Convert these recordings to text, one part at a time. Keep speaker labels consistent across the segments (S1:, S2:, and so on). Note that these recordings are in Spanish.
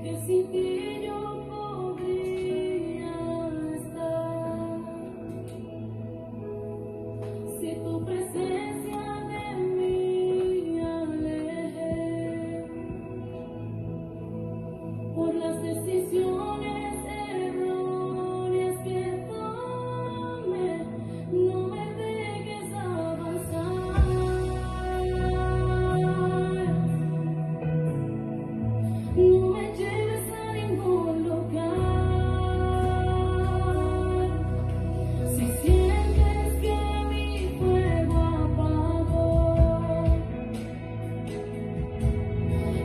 S1: que sin ti yo podría estar. Si tu presencia de mí alejé, por las decisiones erróneas que tomé, no me dejes avanzar. No me lleves a ningún lugar. Si sientes que mi fuego apagó,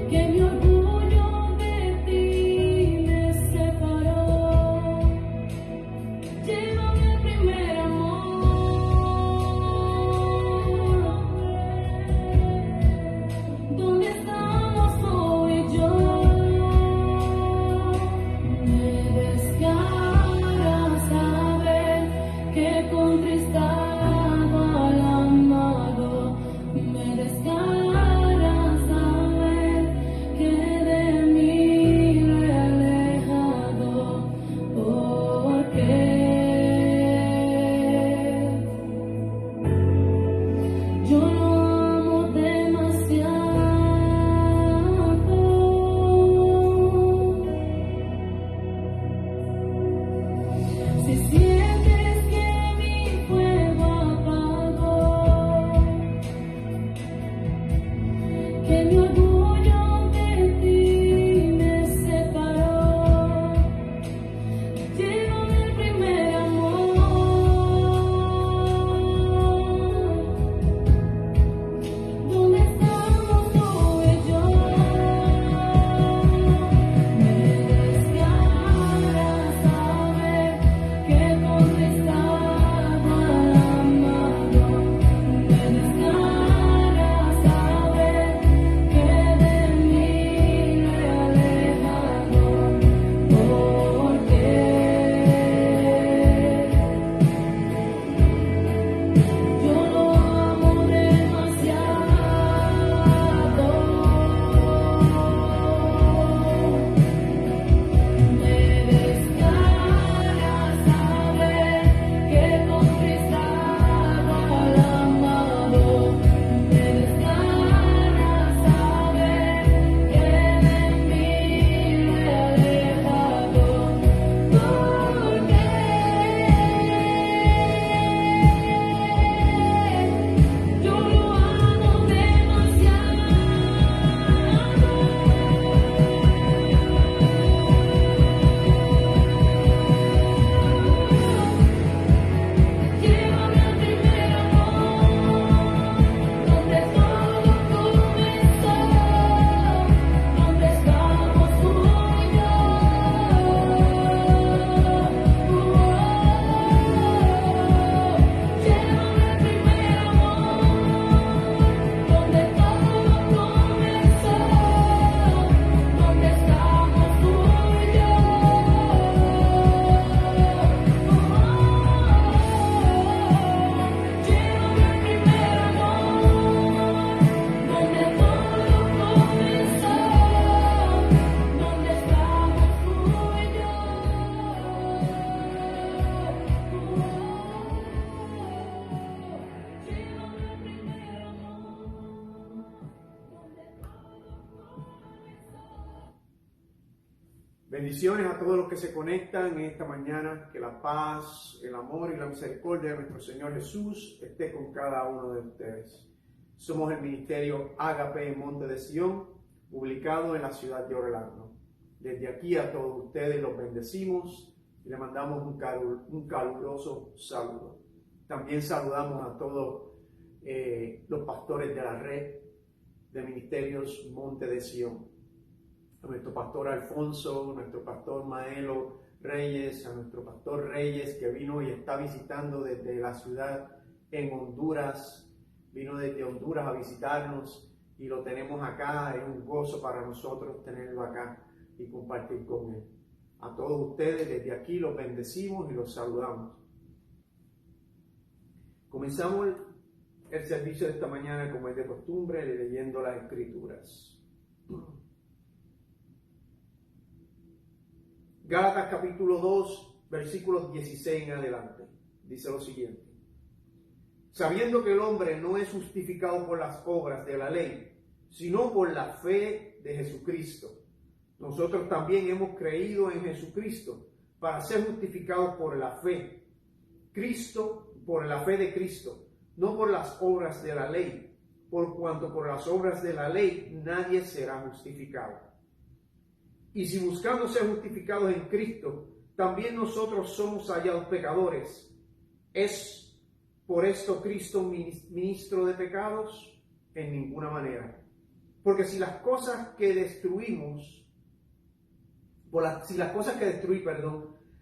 S1: que mi orgullo de ti me separó, llévame al primer amor, donde estamos tú y yo. Me desgarra saber que contristado al amado, me desgarra saber que de mí lo he alejado, porque yo lo amo demasiado. Si sientes que mi fuego apagó, que mi orgullo de ti me separó, llévame al primer amor, donde estamos tú y yo. Me desgarra saber que contristado al amado, me desgarra saber que de mí lo he alejado, porque yo lo amo demasiado. Me desgarra saber que contristado al amado, me desgarra saber que de mí lo he alejado, porque yo lo amo demasiado. Llévame al primer amor, donde todo comenzó, donde estamos tú y yo. Llévame al primer amor, donde todo comenzó, donde estamos tú y yo. Llévame al primer amor, donde todo comenzó, donde estamos tú y yo. Llévame al primer amor, donde todo comenzó.
S2: Bendiciones a todos los que se conectan en esta mañana. Que la paz, el amor y la misericordia de nuestro Señor Jesús esté con cada uno de ustedes. Somos el ministerio Ágape en Monte de Sión, ubicado en la ciudad de Orlando. Desde aquí a todos ustedes los bendecimos y le mandamos un caluroso saludo. También saludamos a todos los pastores de la red de ministerios Monte de Sión. A nuestro pastor Alfonso, nuestro pastor Maelo Reyes, a nuestro pastor Reyes, que vino y está visitando desde la ciudad en Honduras, vino desde Honduras a visitarnos y lo tenemos acá. Es un gozo para nosotros tenerlo acá y compartir con él. A todos ustedes desde aquí los bendecimos y los saludamos. Comenzamos el servicio de esta mañana, como es de costumbre, leyendo las Escrituras. Gálatas capítulo 2, versículos 16 en adelante. Dice lo siguiente. Sabiendo que el hombre no es justificado por las obras de la ley, sino por la fe de Jesucristo. Nosotros también hemos creído en Jesucristo para ser justificados por la fe. Por la fe de Cristo, no por las obras de la ley, por cuanto por las obras de la ley nadie será justificado. Y si buscando ser justificados en Cristo, también nosotros somos hallados pecadores, ¿es por esto Cristo ministro de pecados? En ninguna manera. Porque si las cosas que destruí,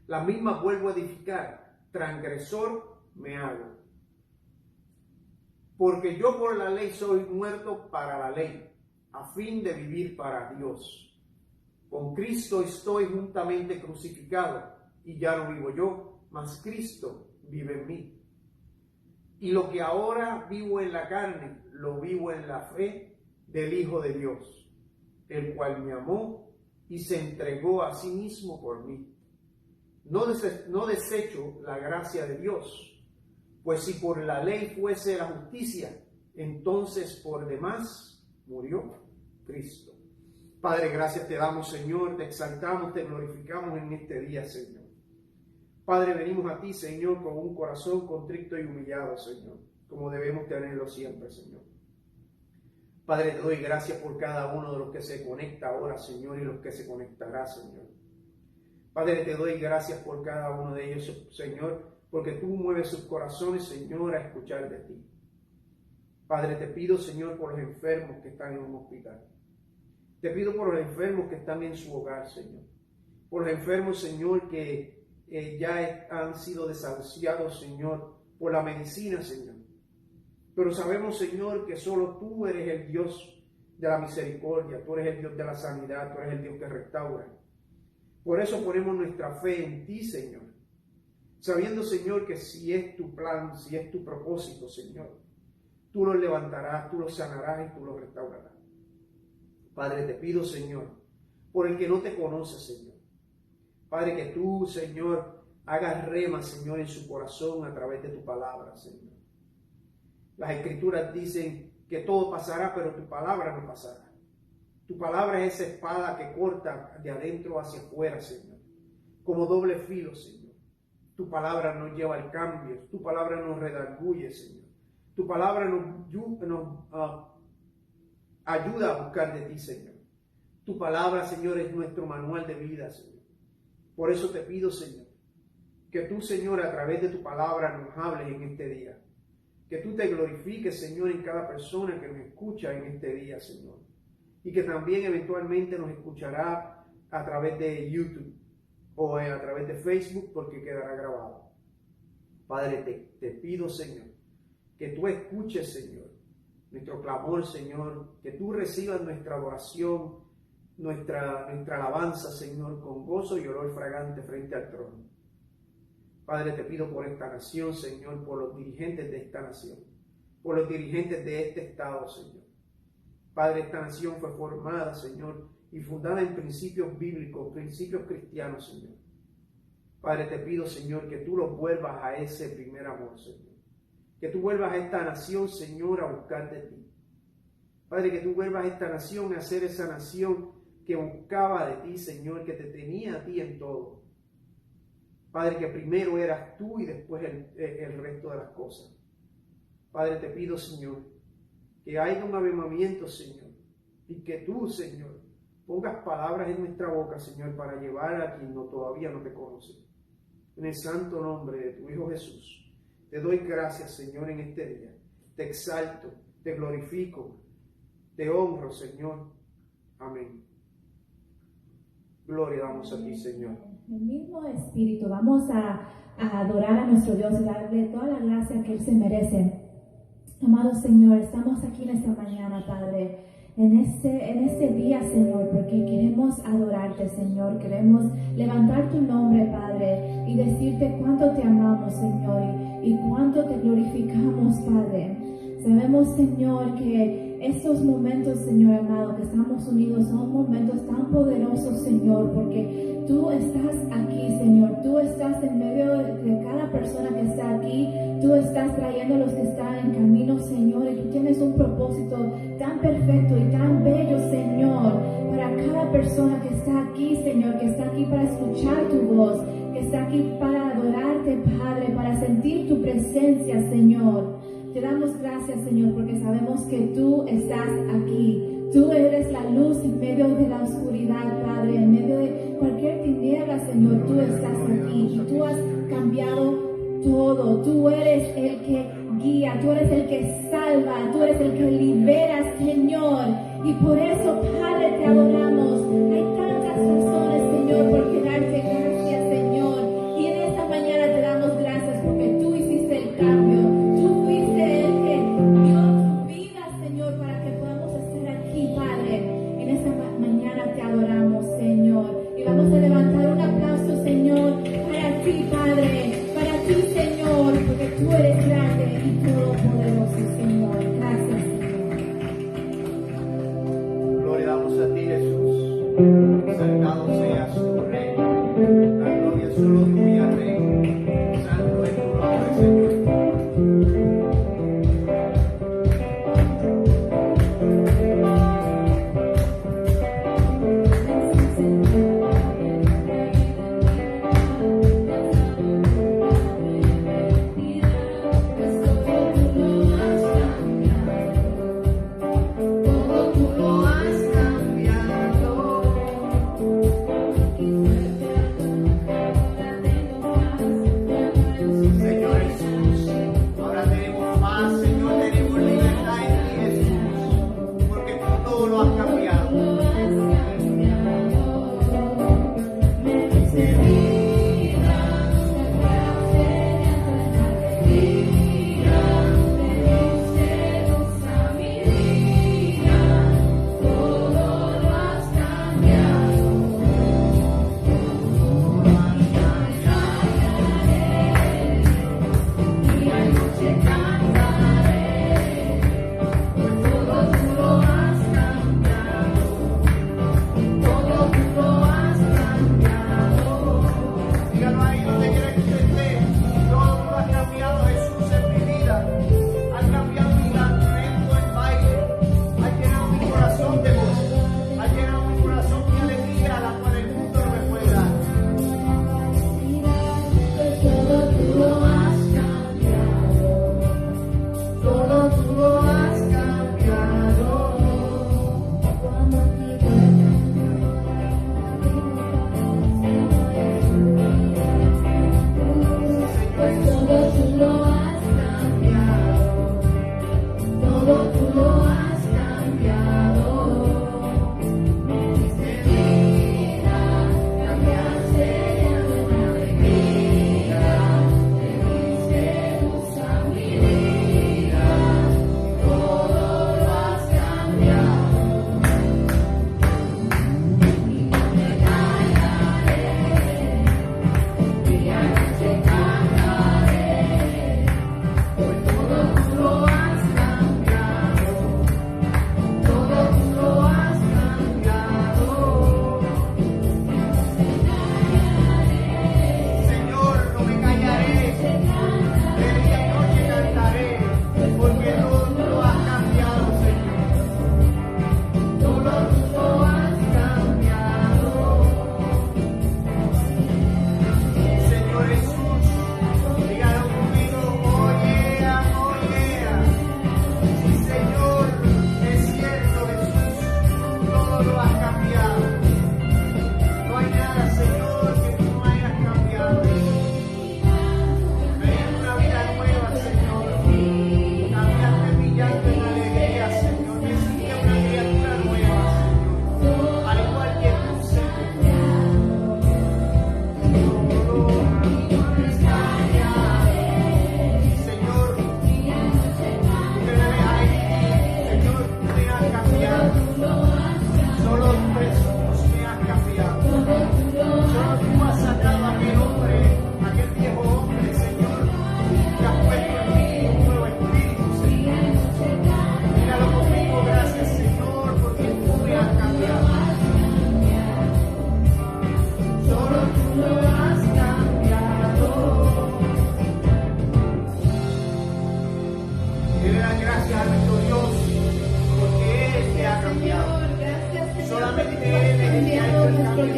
S2: las mismas vuelvo a edificar, transgresor me hago. Porque yo por la ley soy muerto para la ley, a fin de vivir para Dios. Con Cristo estoy juntamente crucificado, y ya no vivo yo, mas Cristo vive en mí. Y lo que ahora vivo en la carne, lo vivo en la fe del Hijo de Dios, el cual me amó y se entregó a sí mismo por mí. No desecho la gracia de Dios, pues si por la ley fuese la justicia, entonces por demás murió Cristo. Padre, gracias te damos, Señor, te exaltamos, te glorificamos en este día, Señor. Padre, venimos a ti, Señor, con un corazón contrito y humillado, Señor, como debemos tenerlo siempre, Señor. Padre, te doy gracias por cada uno de los que se conecta ahora, Señor, y los que se conectará, Señor. Padre, te doy gracias por cada uno de ellos, Señor, porque tú mueves sus corazones, Señor, a escuchar de ti. Padre, te pido, Señor, por los enfermos que están en un hospital. Te pido por los enfermos que están en su hogar, Señor. Por los enfermos, Señor, que ya han sido desahuciados, Señor, por la medicina, Señor. Pero sabemos, Señor, que solo tú eres el Dios de la misericordia, tú eres el Dios de la sanidad, tú eres el Dios que restaura. Por eso ponemos nuestra fe en ti, Señor. Sabiendo, Señor, que si es tu plan, si es tu propósito, Señor, tú los levantarás, tú los sanarás y tú los restaurarás. Padre, te pido, Señor, por el que no te conoce, Señor. Padre, que tú, Señor, hagas rema, Señor, en su corazón a través de tu palabra, Señor. Las Escrituras dicen que todo pasará, pero tu palabra no pasará. Tu palabra es esa espada que corta de adentro hacia afuera, Señor, como doble filo, Señor. Tu palabra nos lleva al cambio, tu palabra nos redarguye, Señor. Tu palabra nos ayuda a buscar de ti, Señor. Tu palabra, Señor, es nuestro manual de vida, Señor. Por eso te pido, Señor, que tú, Señor, a través de tu palabra nos hables en este día. Que tú te glorifiques, Señor, en cada persona que nos escucha en este día, Señor. Y que también eventualmente nos escuchará a través de YouTube o a través de Facebook, porque quedará grabado. Padre, te pido, Señor, que tú escuches, Señor, nuestro clamor, Señor, que tú recibas nuestra adoración, nuestra alabanza, Señor, con gozo y olor fragante frente al trono. Padre, te pido por esta nación, Señor, por los dirigentes de esta nación, por los dirigentes de este estado, Señor. Padre, esta nación fue formada, Señor, y fundada en principios bíblicos, principios cristianos, Señor. Padre, te pido, Señor, que tú los vuelvas a ese primer amor, Señor. Que tú vuelvas a esta nación, Señor, a buscar de ti. Padre, que tú vuelvas a esta nación a ser esa nación que buscaba de ti, Señor, que te tenía a ti en todo. Padre, que primero eras tú y después el resto de las cosas. Padre, te pido, Señor, que haya un avivamiento, Señor, y que tú, Señor, pongas palabras en nuestra boca, Señor, para llevar a quien todavía no te conoce. En el santo nombre de tu Hijo Jesús, te doy gracias, Señor, en este día. Te exalto, te glorifico, te honro, Señor. Amén. Gloria damos a ti, Señor.
S3: En el mismo espíritu vamos a adorar a nuestro Dios y darle toda la gracia que Él se merece. Amado Señor, estamos aquí en esta mañana, Padre, en este día, Señor, porque queremos adorarte, Señor, queremos levantar tu nombre, Padre, y decirte cuánto te amamos, Señor, y cuánto te glorificamos, Padre. Sabemos, Señor, que estos momentos, Señor amado, que estamos unidos son momentos tan poderosos, Señor, porque tú estás aquí, Señor. Tú estás en medio de cada persona que está aquí. Tú estás trayendo a los que están en camino, Señor. Y tú tienes un propósito tan perfecto y tan bello, Señor, para cada persona que está aquí, Señor, que está aquí para escuchar tu voz, que está aquí para adorarte, Padre, para sentir tu presencia, Señor. Te damos gracias, Señor, porque sabemos que tú estás aquí. Tú eres la luz en medio de la oscuridad, Padre, en medio de cualquier tiniebla, Señor. Tú estás aquí y tú has cambiado todo. Tú eres el que guía, tú eres el que salva, tú eres el que libera, Señor. Y por eso, Padre, te adoramos. Hay tantas razones, Señor, por qué darte gracias, Señor. Y en esta mañana te damos gracias porque tú hiciste el cambio. Tú fuiste el que dio tu vida, Señor, para que podamos estar aquí, Padre. En esta mañana te adoramos, Señor. Y vamos a levantar un aplauso, Señor, para ti, Padre. Para ti, Señor, porque tú eres grande y todopoderoso, Señor. Gracias, Señor.
S2: Gloria damos a ti, Jesús.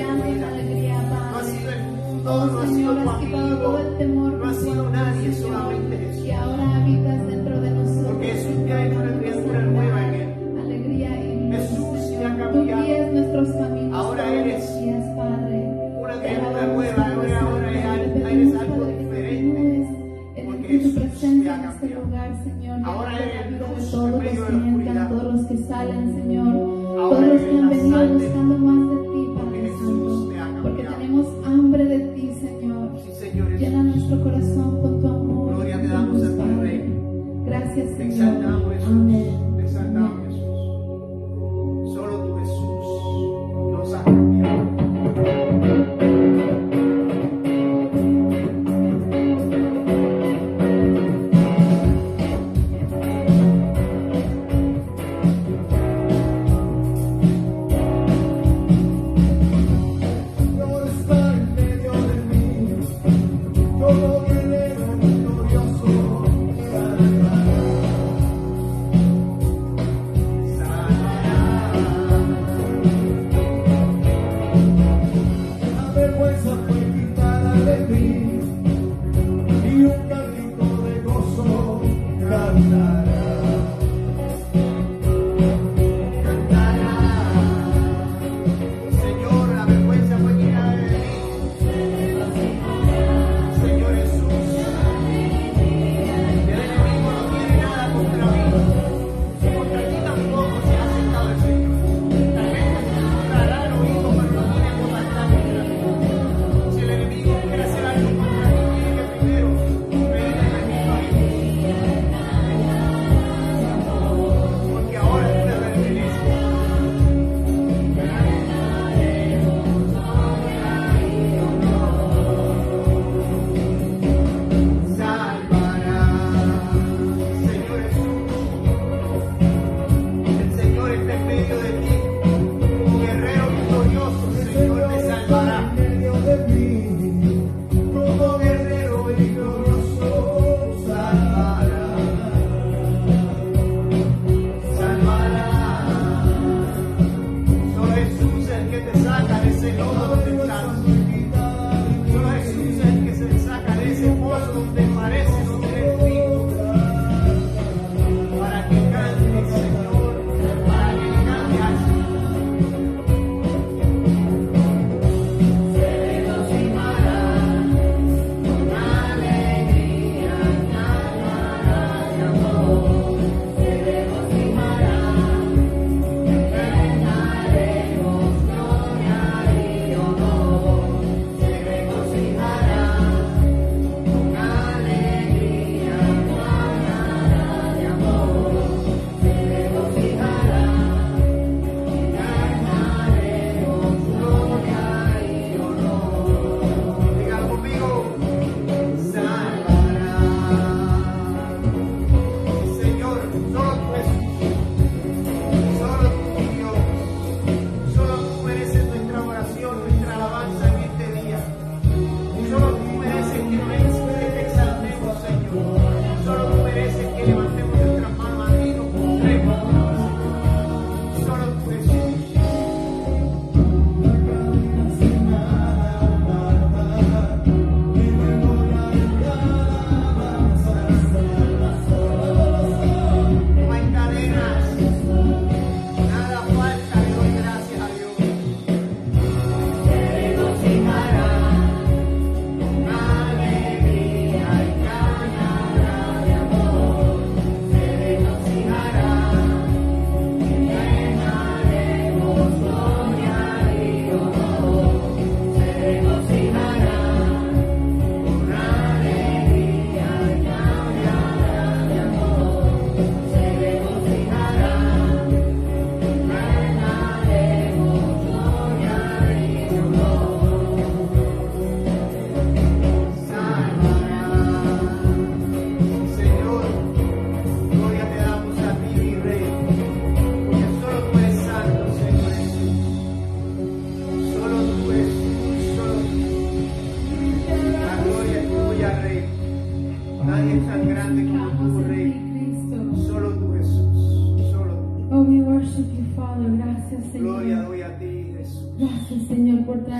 S3: confianza y
S2: vida.
S3: alegría,
S2: No ha
S3: Padre.
S2: sido el mundo,
S3: Oh,
S2: no ha
S3: Señor,
S2: sido tu
S3: has quitado todo el
S2: amigo,
S3: temor
S2: no ha
S3: con tu
S2: sido
S3: amor,
S2: nadie,
S3: Señor.
S2: solamente Jesús.
S3: Y ahora habitas dentro de nosotros.
S2: Porque Jesús te ha hecho una criatura nueva en Él.
S3: Alegría y luz,
S2: Jesús te ha
S3: Señor. Tú
S2: cambiado.
S3: guías nuestros caminos.
S2: Ahora
S3: todos los
S2: eres
S3: días, Padre.
S2: una
S3: Te
S2: criatura
S3: alabamos,
S2: nueva,
S3: Padre
S2: ahora
S3: Santo.
S2: eres
S3: Te
S2: algo
S3: pedimos,
S2: diferente.
S3: Padre, que continúes
S2: Porque
S3: en tu
S2: Jesús te
S3: presencia
S2: ha
S3: en este
S2: cambiado.
S3: lugar, Señor.
S2: Ahora
S3: Llenando
S2: eres
S3: la vida de
S2: luz
S3: todos
S2: en
S3: los
S2: medio
S3: que
S2: de la
S3: entran,
S2: oscuridad.
S3: todos los que salen, Señor.
S2: Ahora
S3: Todos los
S2: eres
S3: que han
S2: la
S3: venido
S2: sal de-
S3: buscando más de ti,
S2: Porque
S3: Padre
S2: Jesús
S3: Santo.
S2: te ha
S3: Porque
S2: cambiado.
S3: tenemos hambre de ti, Señor.
S2: Sí, Señor Jesús.
S3: Llena nuestro corazón con tu amor.
S2: Gloria te damos a ti,
S3: Padre.
S2: Rey.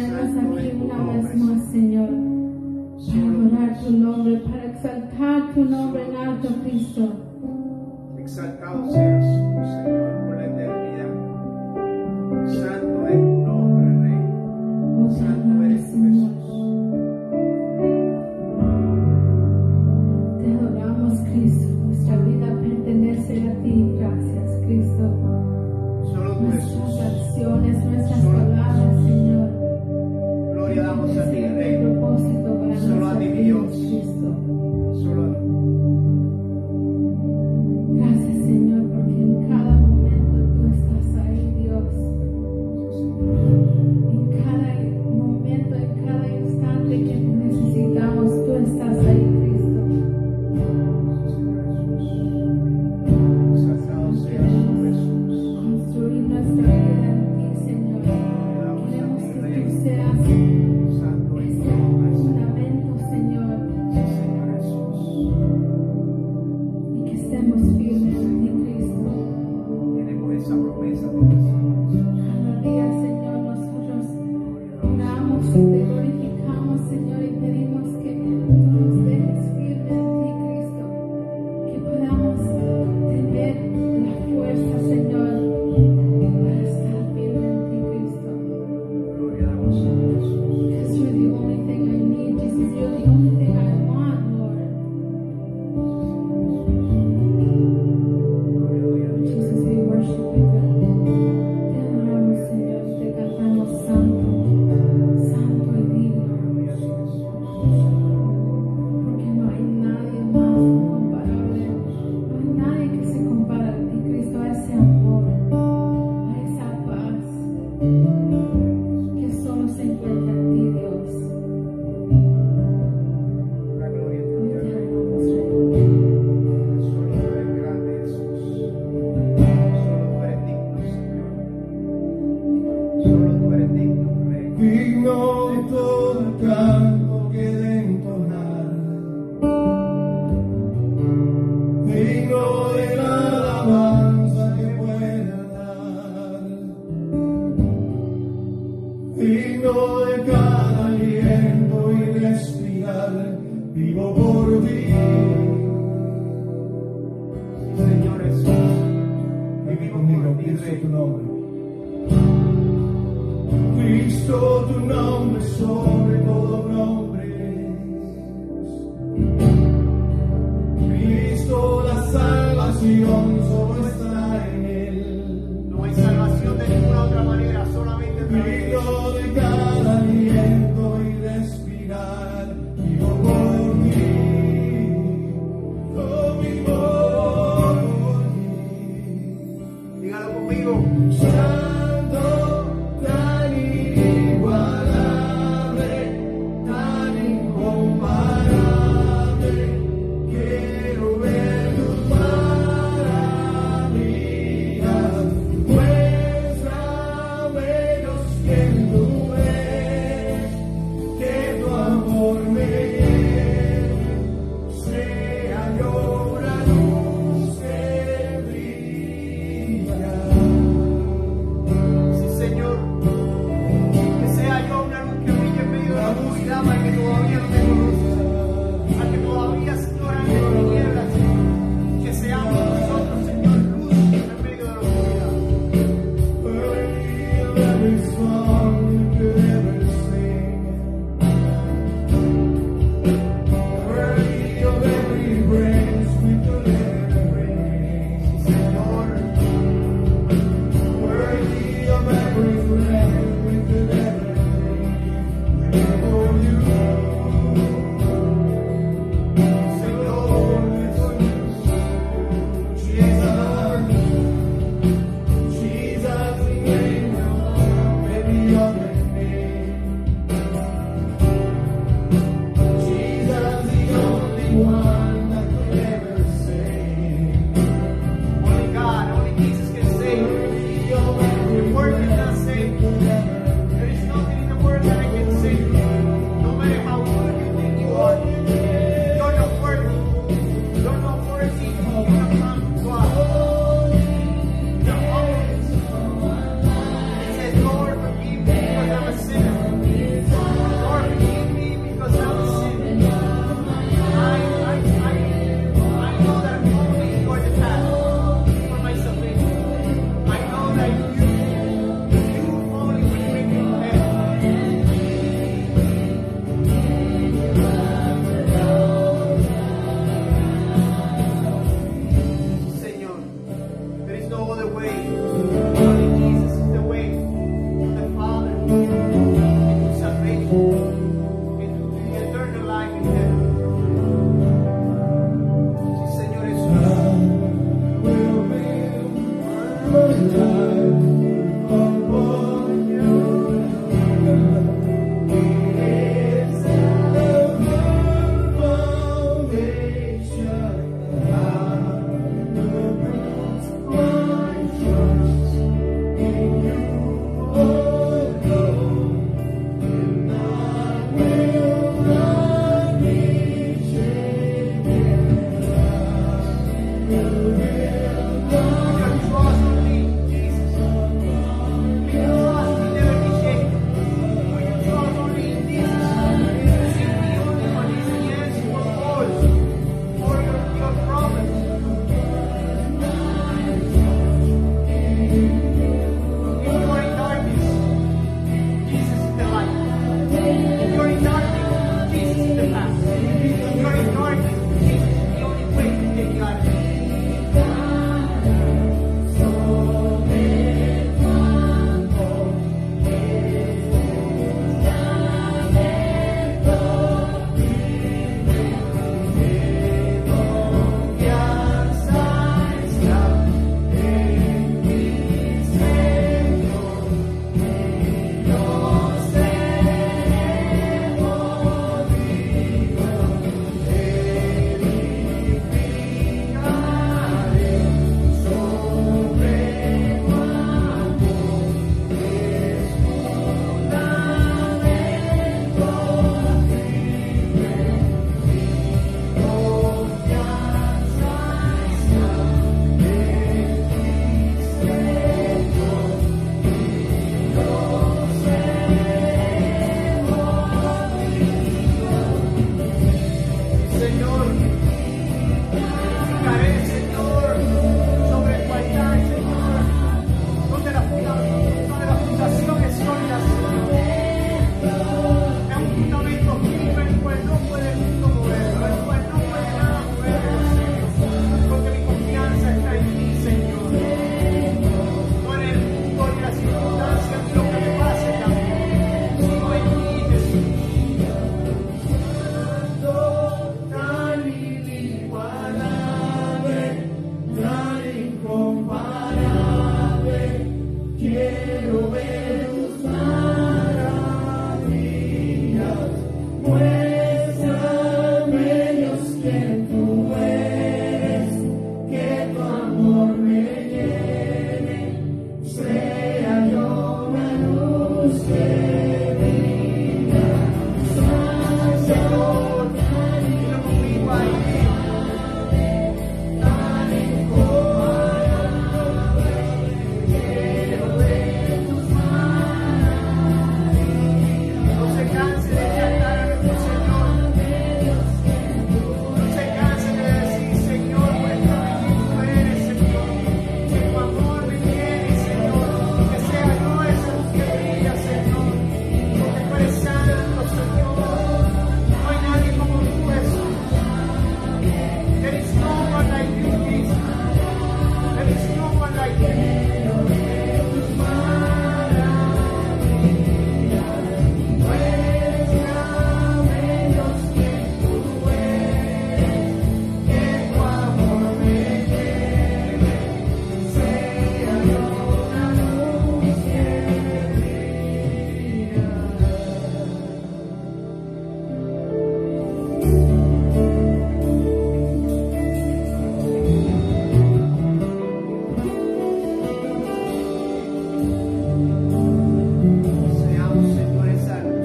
S3: tenernos aquí una vez más, Señor, para adorar tu nombre, para exaltar tu nombre en alto, Cristo.
S2: Exaltado seas tú, Señor, por la eternidad. Santo es tu nombre, Rey.
S3: Oh,
S2: Santo eres tú,
S3: Señor.
S2: Jesús.
S3: Te adoramos, Cristo. Nuestra vida pertenece a ti. Gracias, Cristo.
S2: Solo tú,
S3: Nuestras
S2: Jesús.
S3: acciones, nuestras palabras, Señor.
S2: Gloria damos a ti,
S3: Ese es
S2: Rey.
S3: el propósito para
S2: Solo a
S3: nuestras
S2: ti,
S3: vidas,
S2: Dios.
S3: Cristo.
S2: Solo a ti.
S3: Gracias, Señor, porque en cada momento tú estás ahí, Dios. En cada momento, en cada instante que te necesitamos, tú estás ahí, Cristo.
S2: Exaltado seas tú, Jesús.
S3: Construir nuestra vida en ti, Señor. Queremos que tú seas
S2: Santo es tu
S3: ese
S2: nombre,
S3: fundamento, Señor,
S2: Señor Jesús.
S3: y que estemos firmes en ti, Cristo.
S2: Tenemos esa promesa de Dios.
S3: Cada día, Señor, nosotros oramos y te glorificamos, Señor, y pedimos que tú nos dejes firmes en ti, Cristo. Que podamos tener la fuerza, Señor, para estar firmes en ti, Cristo.
S2: Gloria damos a ti, Jesús.
S3: Because you're the only thing I need, Jesus. You're the only thing I want, Lord.
S2: Gloria doy a ti.
S3: Jesus, we worship you, God. Te adoramos, Señor, y te cantamos santo, santo y digno.
S2: Gloria a ti, Jesús.
S3: Porque no hay nadie más comparable, no hay nadie que se compara a ti, Cristo, a ese amor, a esa paz que solo se encuentra en ti, Dios.
S2: La gloria a
S3: Hoy
S2: ti,
S3: te
S2: Rey.
S3: amamos, Rey.
S2: Solo tú eres grande, Jesús. Solo tú eres digno, Señor. Solo tú eres digno, Rey.
S4: Digno de todo el canto que de entonar, digno de la alabanza que pueda dar, digno de cada aliento y respirar, vivo por ti.
S2: Señor Jesús. Vivimos
S4: Conmigo,
S2: por ti,
S4: Cristo,
S2: Rey.
S4: tu nombre. Cristo, tu nombre sobre todo nombre. Cristo, la salvación solo está en Él.
S2: No hay salvación de ninguna otra manera, solamente en través de Jesús.
S4: Digno de cada aliento y respirar, vivo por ti. Oh, vivo por ti.
S2: Dígalo conmigo.
S4: Santo, tan inigualable, tan incomparable, quiero ver tus maravillas. Muéstrame los que tú eres, que tu amor me lleve, sea yo la luz que brilla.
S2: Sí, Señor. Que sea yo una luz que brille en medio de la oscuridad para que todavía no te conozca. Para que todavía, Señor, ande en tinieblas. Que seamos nosotros, Señor, luz en medio de la oscuridad.
S4: Worthy of every song you could ever sing, worthy of every praise we could ever bring,
S2: Señor,
S4: worthy of every friend we could ever bring. We live for you,
S2: Señor,
S4: Jesus, Jesus, the name of every other name. Jesus, the only one that could ever save.
S2: only God, only Jesus can save. The word cannot save. There is nothing in the word that I can save.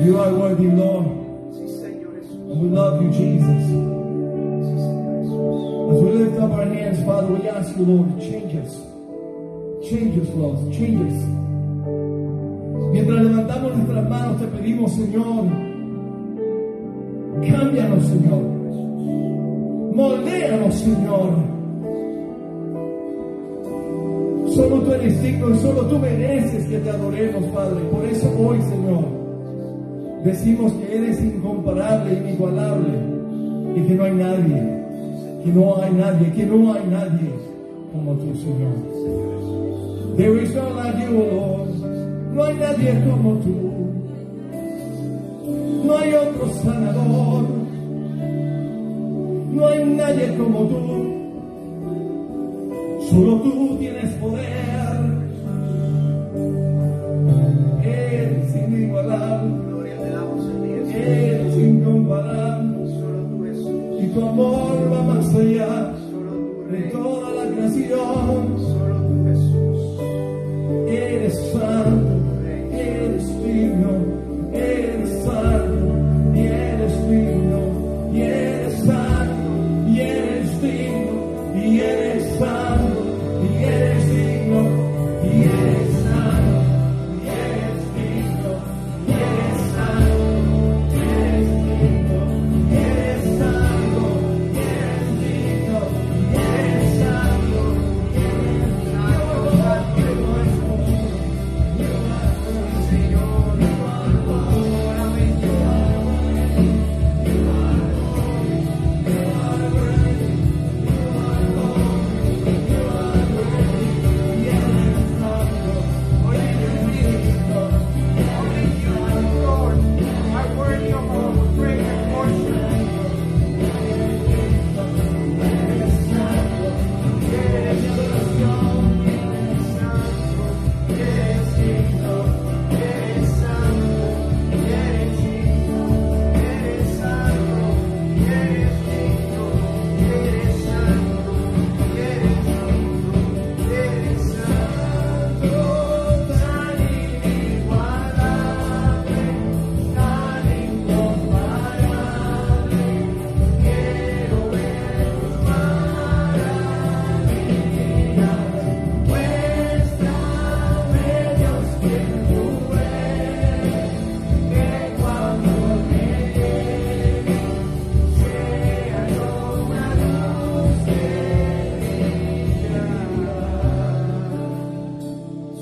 S4: You are worthy, Lord.
S2: Sí, Señor Jesús.
S4: And we love you, Jesus.
S2: Sí, Señor Jesús.
S4: As we lift up our hands, Father, we ask you, Lord, to change us. Change us, Lord. Change us. Mientras levantamos nuestras manos, te pedimos, Señor, cámbianos, Señor. Moldéanos, Señor. Solo tú eres digno y solo tú mereces que te adoremos, Padre. Por eso hoy, Señor, decimos que eres incomparable, inigualable y que no hay nadie, que no hay nadie como tú, Señor. There is none like you, Lord. No hay nadie como tú. No hay otro sanador. No hay nadie como tú. Solo tú tienes poder. Eres inigualable.
S2: Gloria te damos en día, Señor.
S4: Eres incomparable.
S2: Solo tú, Jesús.
S4: Y tu amor va más allá
S2: Solo tú,
S4: de
S2: Rey.
S4: toda la creación.
S2: Solo tú, Jesús.
S4: Eres santo, eres digno, eres santo, y eres digno, y eres santo, y eres digno, y eres santo, y eres digno, y eres santo, y eres digno, y eres santo, y eres digno, y eres santo, y eres digno, y eres santo, y eres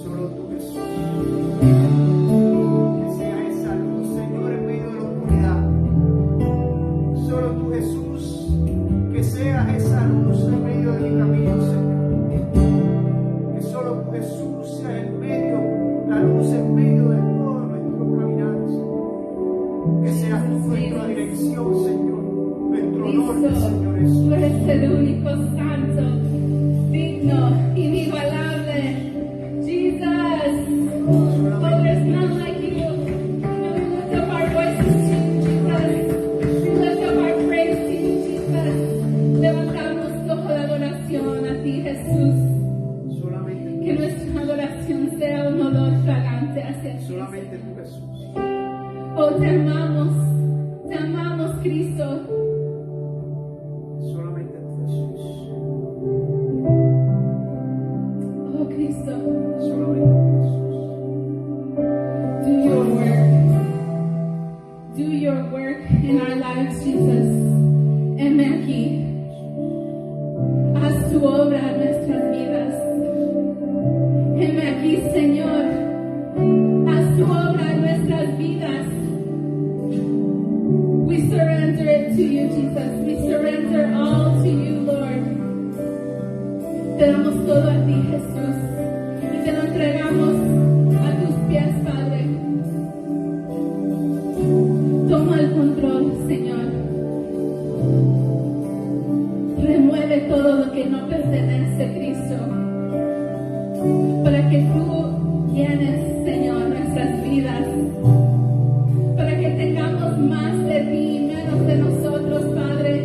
S2: Solo tú, Jesús. Que sea esa luz, Señor, en medio de la oscuridad. Solo tú, Jesús. Que seas esa luz en medio de mi camino, Señor. Que solo tú, Jesús, sea en medio, la luz en medio de todos nuestros caminar, Señor. Que seas tú nuestra dirección, Señor. Nuestro norte, Señor Jesús.
S1: Tú eres el único santo, digno, inigualable. Jesus, oh, there's none like you. We lift up our voices to you, Jesus. We lift up our praise to you, Jesus. Levantamos toda la adoración a ti, Jesús.
S2: Solamente
S1: Que nuestra adoración sea un olor fragante hacia ti.
S2: solamente tú, Jesús.
S1: Oh, te amamos, Cristo.
S2: Solamente tú, Jesús.
S1: Oh, Cristo.
S2: Solamente tú, Jesús.
S1: Do your work. Do your work in our lives, Jesus. Heme aquí. Haz tu obra en nuestras vidas. Heme aquí, Señor. Haz tu obra en nuestras vidas. We surrender it to you, Jesus. We surrender all to you, Lord. Te damos todo a ti, Jesús. Y te lo entregamos a tus pies, Padre. Toma el control, Señor. Remueve todo lo que no pertenece, Cristo. Para que tú llenes, Señor, nuestras vidas. Para que tengamos más de ti y menos de nosotros, Padre.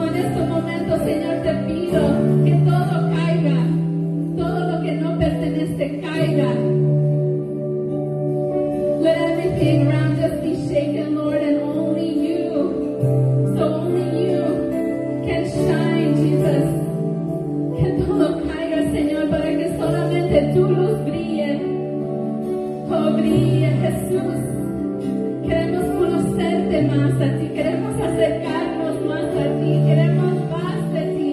S1: En estos momentos, Señor, te pido que todo caiga, todo lo que no pertenece caiga. Let everything around us be shaken, Lord, and only you, so only you can shine, Jesus. Que todo caiga, Señor, para que solamente tu luz brille. Oh, brille, Jesús. Queremos conocerte más a ti, queremos acercarnos más a ti, queremos más de ti.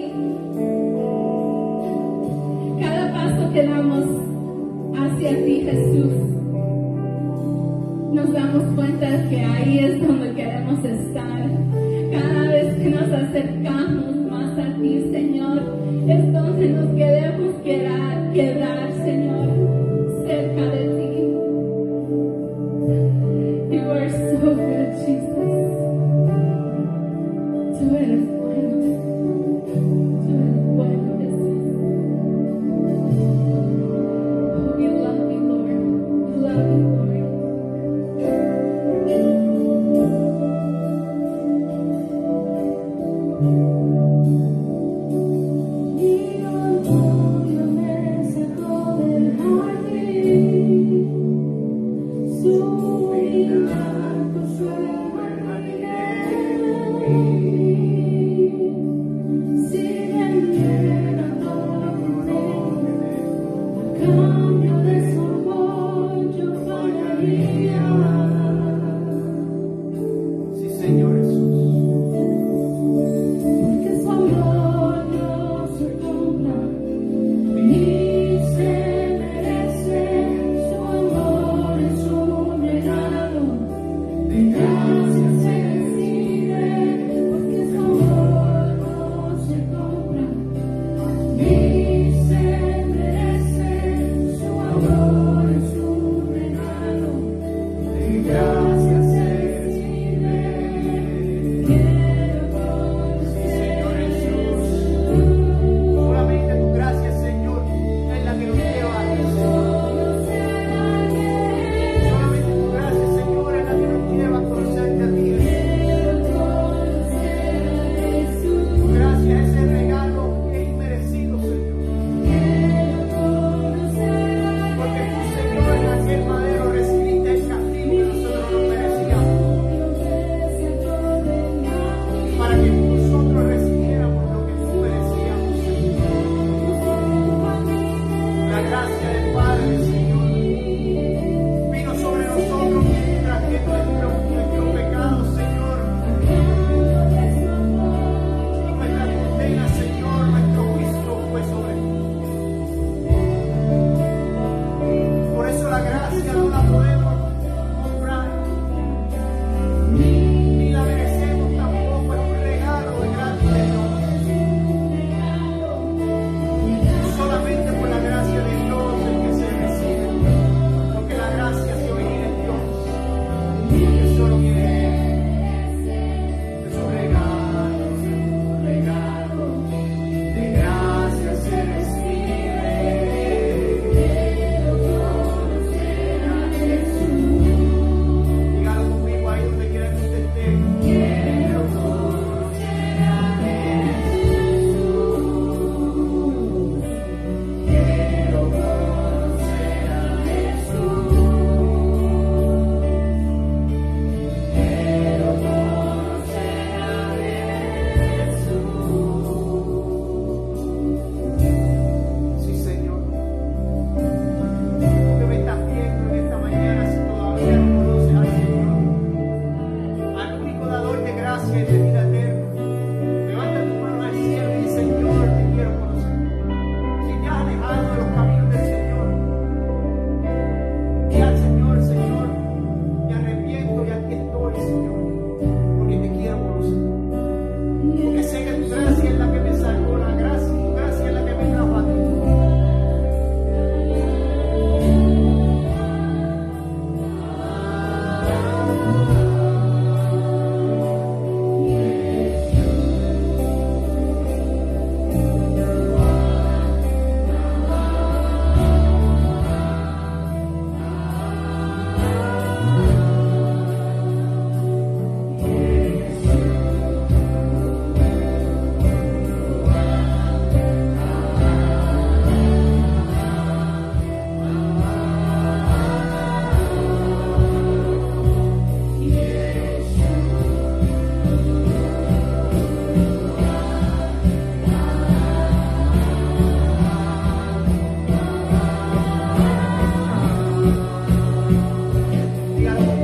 S1: Cada paso que damos hacia ti, Jesús, nos damos cuenta que ahí es donde queremos estar. Cada vez que nos acercamos más a ti, Señor, es donde nos queremos quedar, Señor, cerca de ti. You are so good, Jesus. Tú eres bueno. Tú eres bueno, Jesús. Oh, we love you, Lord. We love you, Lord.
S2: Sí, Señor Jesús.
S3: Porque su amor no se compra ni se merece, su amor es un regalo de gracia.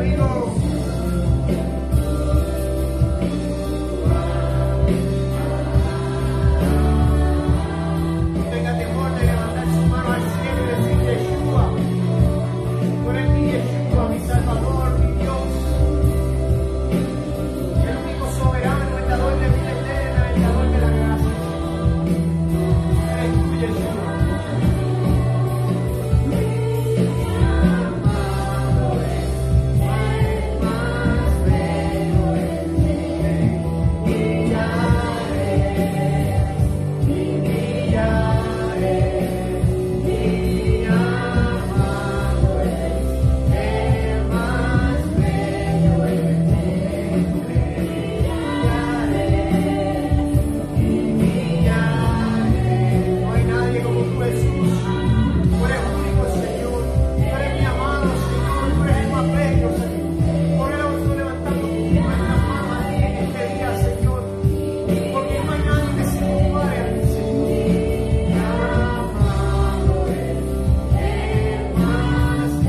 S2: conmigo. Tenga temor de levantar su mano al cielo y decir: Yeshua, tú eres mi Yeshua, mi Salvador, mi Dios, el único soberano, el dador de vida eterna, el dador de la gracia. Eres tú, Yeshua. No hay nadie como tú, Jesús. Tú eres único, Señor. Tú eres mi amado, Señor. Tú eres el más bello, Señor. Por eso estoy levantando nuestras manos a ti en este día, Señor. Porque no hay nadie que se compare a ti, Señor. Mi amado es el más bello. Sí,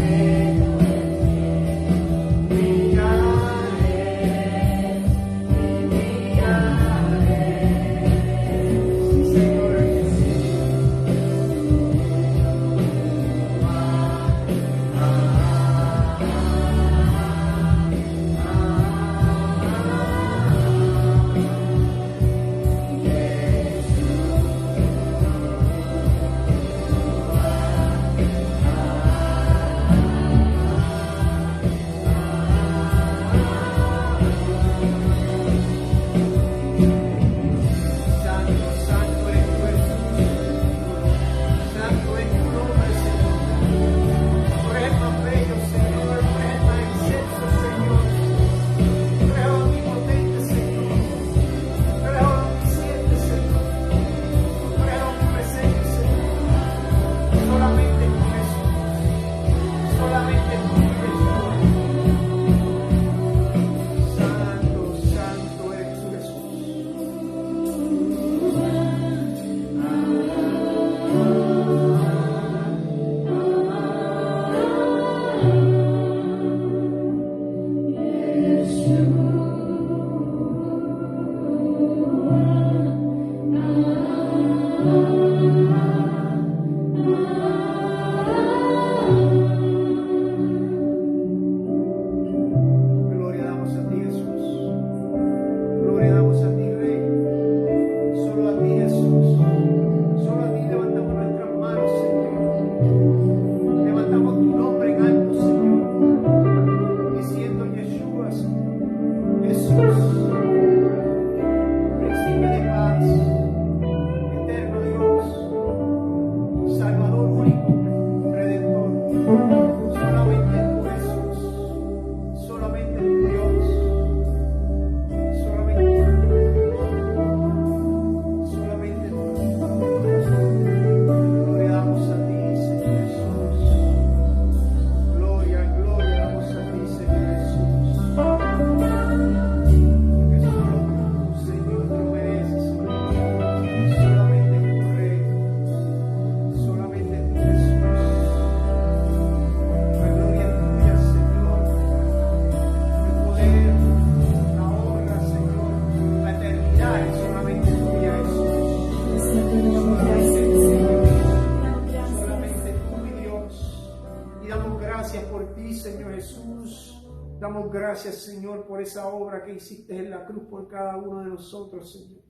S2: Señor Jesús. Santo, santo eres tú, Jesús. Santo es tu nombre, Señor. Tú eres el más bello, Señor. Tú eres el más excelso, Señor. Tú eres el omnipotente, Señor. Tú eres el omnisciente, Señor. Tú eres el omnipresente, Señor. Solamente tú, Jesús. Solamente tú, Jesús. Santo, santo eres tú, Jesús. Gloria damos a ti, Jesús. Gloria damos a ti, Rey. Solo a ti, Jesús. Solo a ti levantamos nuestras manos, Señor. Levantamos tu nombre en alto, Señor. Diciendo: Yeshua, Señor. Jesús. Príncipe de paz. Eterno Dios. Salvador único. Redentor. Solamente tú, Jesús. Solamente tu Dios. Solamente tú. Gloria damos a ti, Señor Jesús. Gloria, gloria damos a ti, Señor Jesús. Porque solo tú, Señor, te lo mereces, Señor. Solamente tu Rey. Solamente tú, Jesús. La gloria es tuya, Señor. El poder, la honra, Señor. La eternidad es solamente tuya, Jesús. Solamente tú, solamente tú, mi Dios. Y damos gracias por ti, Señor Jesús. Damos gracias, Señor, por esa obra que hiciste en la cruz por cada uno de nosotros, Señor.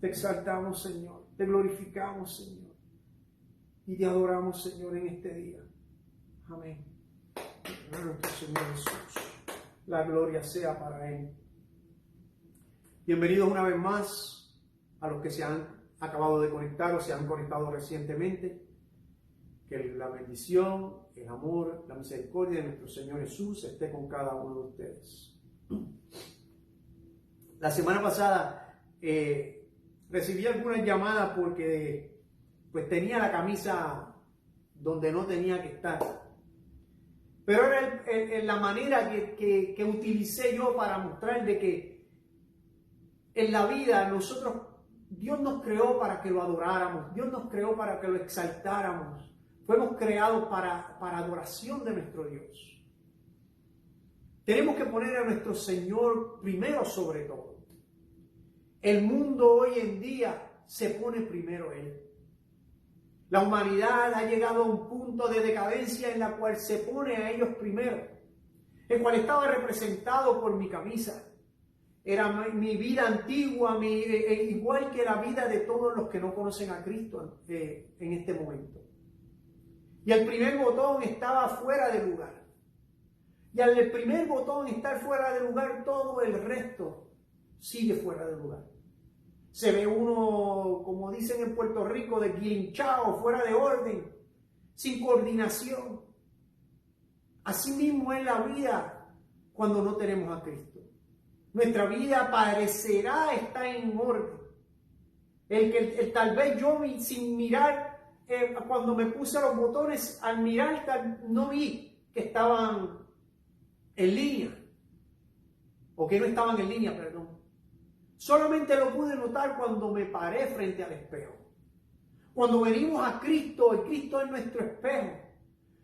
S2: Te exaltamos, Señor. Te glorificamos, Señor. Y te adoramos, Señor, en este día. Amén. A nuestro Señor Jesús. La gloria sea para Él. Bienvenidos una vez más a los que se han acabado de conectar o se han conectado recientemente. Que la bendición, el amor, la misericordia de nuestro Señor Jesús esté con cada uno de ustedes. La semana pasada recibí algunas llamadas porque pues tenía la camisa donde no tenía que estar. Pero era la manera que utilicé yo para mostrar de que en la vida Dios nos creó para que lo adoráramos, Dios nos creó para que lo exaltáramos. Fuimos creados para adoración de nuestro Dios. Tenemos que poner a nuestro Señor primero sobre todo. El mundo hoy en día se pone primero Él. La humanidad ha llegado a un punto de decadencia en la cual se pone a ellos primero, el cual estaba representado por mi camisa. Era mi vida antigua, igual que la vida de todos los que no conocen a Cristo en este momento. Y el primer botón estaba fuera de lugar. Y al el primer botón estar fuera de lugar, todo el resto sigue fuera de lugar. Se ve uno, como dicen en Puerto Rico, desguilinchado, fuera de orden, sin coordinación. Así mismo es la vida cuando no tenemos a Cristo. Nuestra vida parecerá estar en orden. Tal vez yo sin mirar, cuando me puse los botones, al mirar no vi que estaban en línea, o que no estaban en línea, perdón. Solamente lo pude notar cuando me paré frente al espejo. Cuando venimos a Cristo, el Cristo es nuestro espejo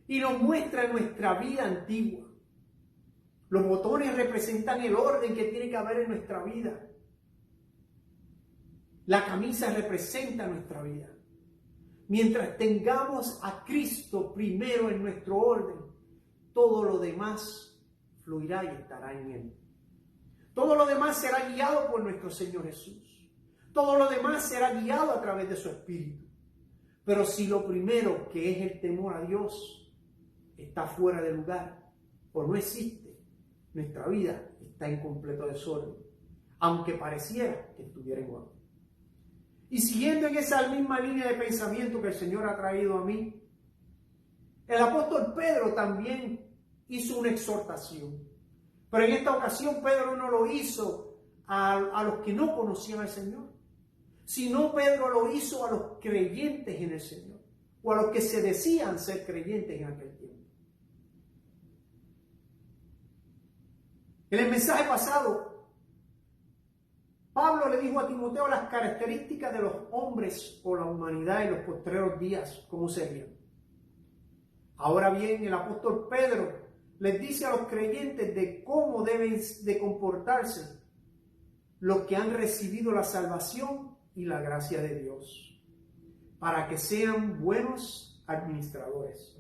S2: y nos muestra nuestra vida antigua. Los botones representan el orden que tiene que haber en nuestra vida. La camisa representa nuestra vida. Mientras tengamos a Cristo primero en nuestro orden, todo lo demás fluirá y estará en Él. Todo lo demás será guiado por nuestro Señor Jesús. Todo lo demás será guiado a través de su Espíritu. Pero si lo primero, que es el temor a Dios, está fuera de lugar o no existe, nuestra vida está en completo desorden, aunque pareciera que estuviera en orden. Y siguiendo en esa misma línea de pensamiento que el Señor ha traído a mí, el apóstol Pedro también hizo una exhortación. Pero en esta ocasión Pedro no lo hizo a los que no conocían al Señor, sino Pedro lo hizo a los creyentes en el Señor, o a los que se decían ser creyentes en aquel tiempo. En el mensaje pasado, Pablo le dijo a Timoteo las características de los hombres o la humanidad en los postreros días, cómo serían. Ahora bien, el apóstol Pedro les dice a los creyentes de cómo deben de comportarse los que han recibido la salvación y la gracia de Dios, para que sean buenos administradores.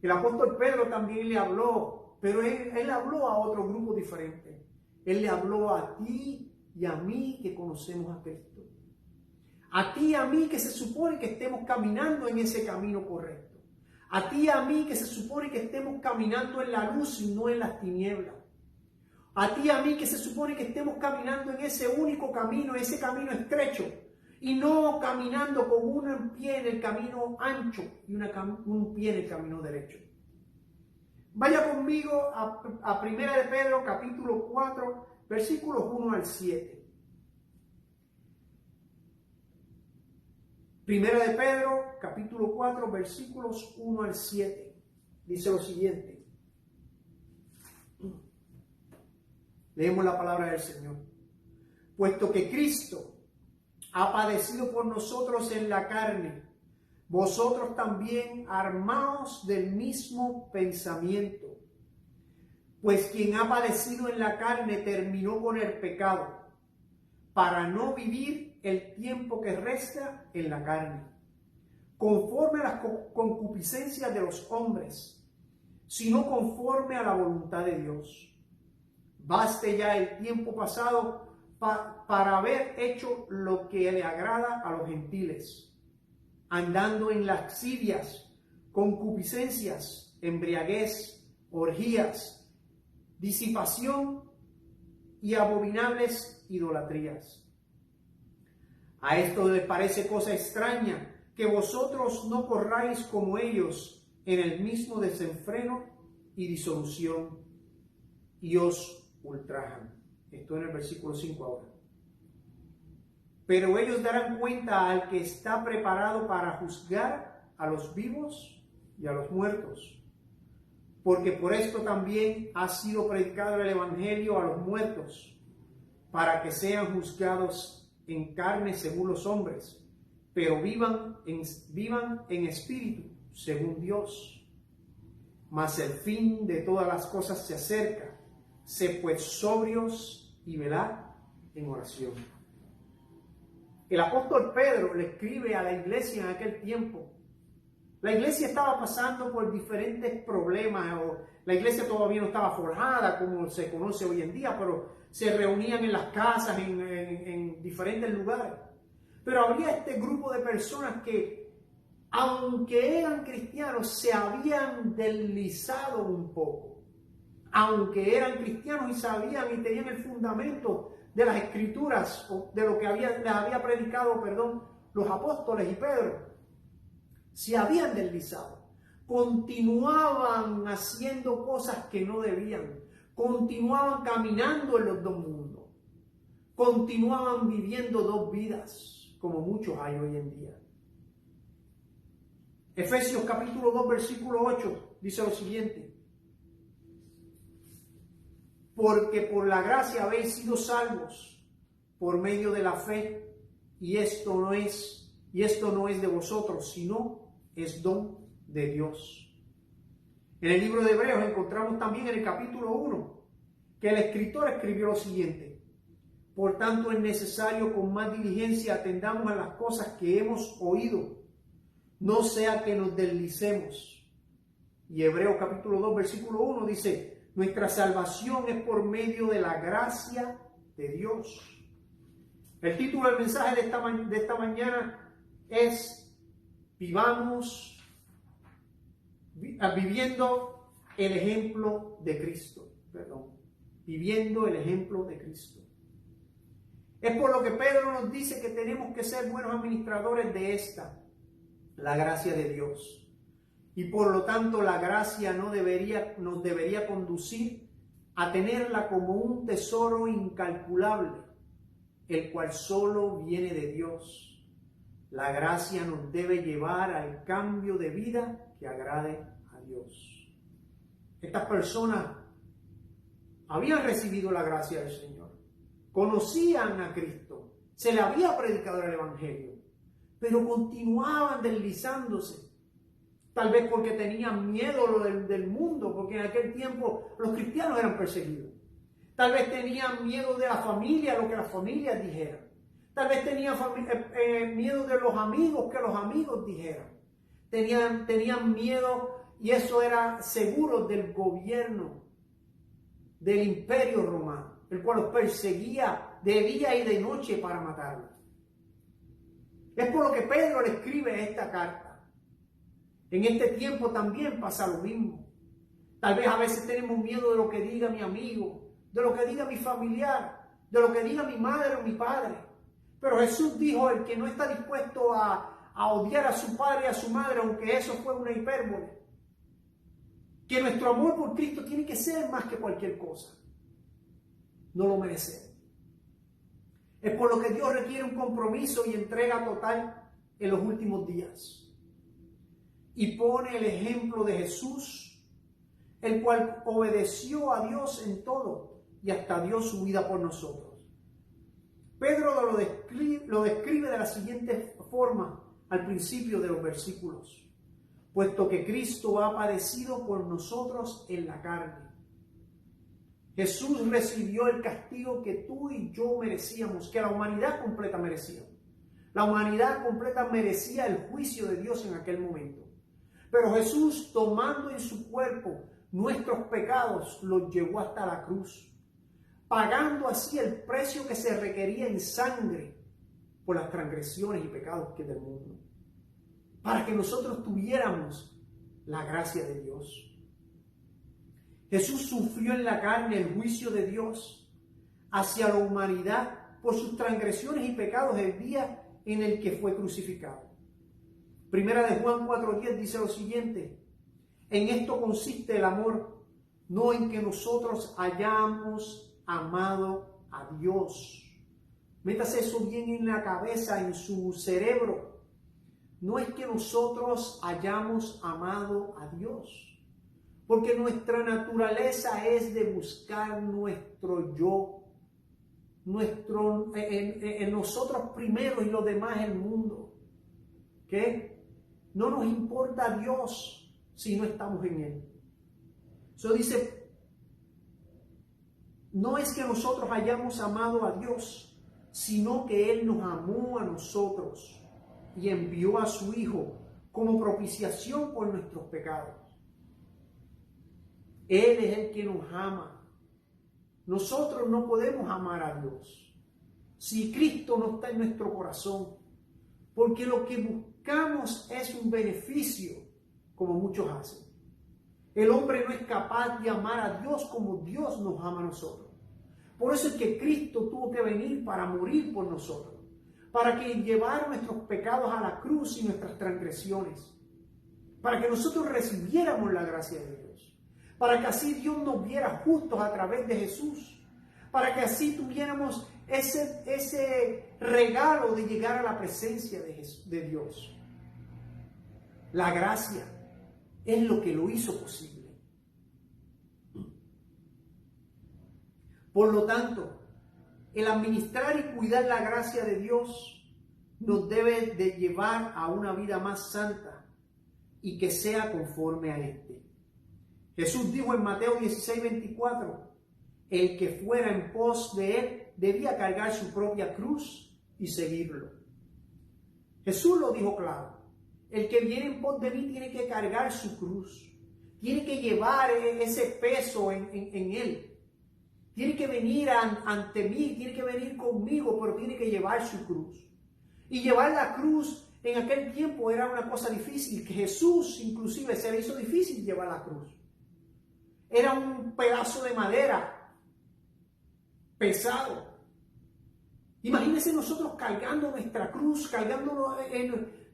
S2: El apóstol Pedro también le habló, pero él habló a otro grupo diferente. Él le habló a ti y a mí que conocemos a Cristo. A ti y a mí que se supone que estemos caminando en ese camino correcto. A ti y a mí que se supone que estemos caminando en la luz y no en las tinieblas. A ti y a mí que se supone que estemos caminando en ese único camino, ese camino estrecho, y no caminando con un pie en el camino ancho y un pie en el camino derecho. Vaya conmigo a 1 de Pedro capítulo 4, versículos 1 al 7. Primera de Pedro, capítulo 4, versículos 1 al 7. Dice lo siguiente. Leemos la palabra del Señor. Puesto que Cristo ha padecido por nosotros en la carne, vosotros también armaos del mismo pensamiento. Pues quien ha padecido en la carne terminó con el pecado, para no vivir el tiempo que resta en la carne, conforme a las concupiscencias de los hombres, sino conforme a la voluntad de Dios. Baste ya el tiempo pasado para haber hecho lo que le agrada a los gentiles, andando en lascivias, concupiscencias, embriaguez, orgías, disipación y abominables idolatrías. A esto les parece cosa extraña que vosotros no corráis como ellos en el mismo desenfreno y disolución, y os ultrajan. Esto en el versículo 5 ahora. Pero ellos darán cuenta al que está preparado para juzgar a los vivos y a los muertos. Porque por esto también ha sido predicado el evangelio a los muertos, para que sean juzgados en carne según los hombres, pero vivan en espíritu según Dios. mas el fin de todas las cosas se acerca. Sed pues sobrios y velad en oración. El apóstol Pedro le escribe a la iglesia en aquel tiempo. La iglesia estaba pasando por diferentes problemas, o la iglesia todavía no estaba forjada como se conoce hoy en día, pero se reunían en las casas, en diferentes lugares. Pero había este grupo de personas que, aunque eran cristianos, se habían deslizado un poco. Aunque eran cristianos y sabían y tenían el fundamento de las escrituras, o de lo que les había predicado, los apóstoles y Pedro, se habían deslizado. Continuaban haciendo cosas que no debían. Continuaban caminando en los dos mundos. Continuaban viviendo dos vidas, como muchos hay hoy en día. Efesios capítulo 2, versículo 8, dice lo siguiente: porque por la gracia habéis sido salvos por medio de la fe, y esto no es de vosotros, sino es don de Dios. En el libro de Hebreos encontramos también en el capítulo 1 que el escritor escribió lo siguiente: por tanto es necesario con más diligencia atendamos a las cosas que hemos oído, no sea que nos deslicemos. Y Hebreos capítulo 2 versículo 1 dice: nuestra salvación es por medio de la gracia de Dios. El título del mensaje de esta mañana es Vivamos viviendo el ejemplo de Cristo. Viviendo el ejemplo de Cristo. Es por lo que Pedro nos dice que tenemos que ser buenos administradores de la gracia de Dios. Y por lo tanto la gracia nos debería conducir a tenerla como un tesoro incalculable, el cual solo viene de Dios. La gracia nos debe llevar al cambio de vida que agrade a Dios. Estas personas habían recibido la gracia del Señor, conocían a Cristo, se le había predicado el Evangelio, pero continuaban deslizándose. Tal vez porque tenían miedo del mundo, porque en aquel tiempo los cristianos eran perseguidos. Tal vez tenían miedo de la familia, lo que las familias dijeran. Tal vez tenían miedo de los amigos, que los amigos dijeran. Tenían miedo, y eso era seguro, del gobierno, del imperio romano, el cual los perseguía de día y de noche para matarlos. Es por lo que Pedro le escribe esta carta. En este tiempo también pasa lo mismo. Tal vez a veces tenemos miedo de lo que diga mi amigo, de lo que diga mi familiar, de lo que diga mi madre o mi padre. Pero Jesús dijo: el que no está dispuesto a odiar a su padre y a su madre, aunque eso fue una hipérbole, que nuestro amor por Cristo tiene que ser más que cualquier cosa. No lo merecemos. Es por lo que Dios requiere un compromiso y entrega total en los últimos días. Y pone el ejemplo de Jesús, el cual obedeció a Dios en todo y hasta dio su vida por nosotros. Pedro lo describe de la siguiente forma al principio de los versículos: puesto que Cristo ha padecido por nosotros en la carne. Jesús recibió el castigo que tú y yo merecíamos, que la humanidad completa merecía. La humanidad completa merecía el juicio de Dios en aquel momento. Pero Jesús, tomando en su cuerpo nuestros pecados, los llevó hasta la cruz, pagando así el precio que se requería en sangre por las transgresiones y pecados que del mundo, para que nosotros tuviéramos la gracia de Dios. Jesús sufrió en la carne el juicio de Dios hacia la humanidad por sus transgresiones y pecados el día en el que fue crucificado. Primera de Juan 4:10 dice lo siguiente: en esto consiste el amor, no en que nosotros hayamos amado a Dios. Métase eso bien en la cabeza, en su cerebro. No es que nosotros hayamos amado a Dios, porque nuestra naturaleza es de buscar nuestro yo, en nosotros primero y los demás el mundo. ¿Qué? No nos importa Dios si no estamos en Él. Eso dice, no es que nosotros hayamos amado a Dios, sino que Él nos amó a nosotros y envió a su Hijo como propiciación por nuestros pecados. Él es el que nos ama. Nosotros no podemos amar a Dios si Cristo no está en nuestro corazón, porque lo que buscamos es un beneficio, como muchos hacen. El hombre no es capaz de amar a Dios como Dios nos ama a nosotros. Por eso es que Cristo tuvo que venir para morir por nosotros, para que llevar nuestros pecados a la cruz y nuestras transgresiones, para que nosotros recibiéramos la gracia de Dios, para que así Dios nos viera justos a través de Jesús, para que así tuviéramos ese regalo de llegar a la presencia de Dios. La gracia es lo que lo hizo posible. Por lo tanto, el administrar y cuidar la gracia de Dios nos debe de llevar a una vida más santa y que sea conforme a este. Jesús dijo en Mateo 16:24, el que fuera en pos de él debía cargar su propia cruz y seguirlo. Jesús lo dijo claro, el que viene en pos de mí tiene que cargar su cruz, tiene que llevar ese peso en él. Tiene que venir ante mí, tiene que venir conmigo, pero tiene que llevar su cruz. Y llevar la cruz en aquel tiempo era una cosa difícil, que Jesús inclusive se le hizo difícil llevar la cruz. Era un pedazo de madera pesado. Imagínense nosotros cargando nuestra cruz, cargando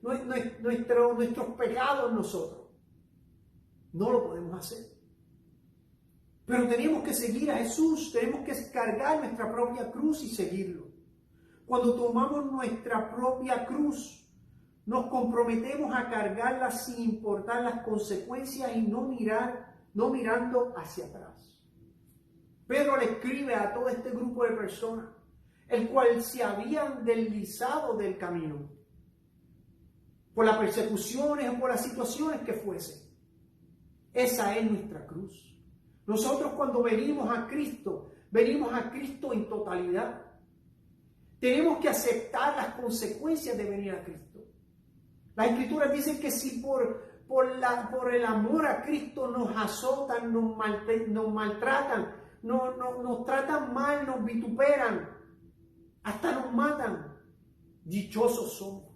S2: nuestros pecados nosotros. No lo podemos hacer. Pero tenemos que seguir a Jesús, tenemos que cargar nuestra propia cruz y seguirlo. Cuando tomamos nuestra propia cruz, nos comprometemos a cargarla sin importar las consecuencias y no mirando hacia atrás. Pedro le escribe a todo este grupo de personas, el cual se habían deslizado del camino, por las persecuciones o por las situaciones que fuesen. Esa es nuestra cruz. Nosotros cuando venimos a Cristo en totalidad. Tenemos que aceptar las consecuencias de venir a Cristo. Las Escrituras dicen que si por el amor a Cristo nos azotan, nos maltratan, nos tratan mal, nos vituperan, hasta nos matan, dichosos somos.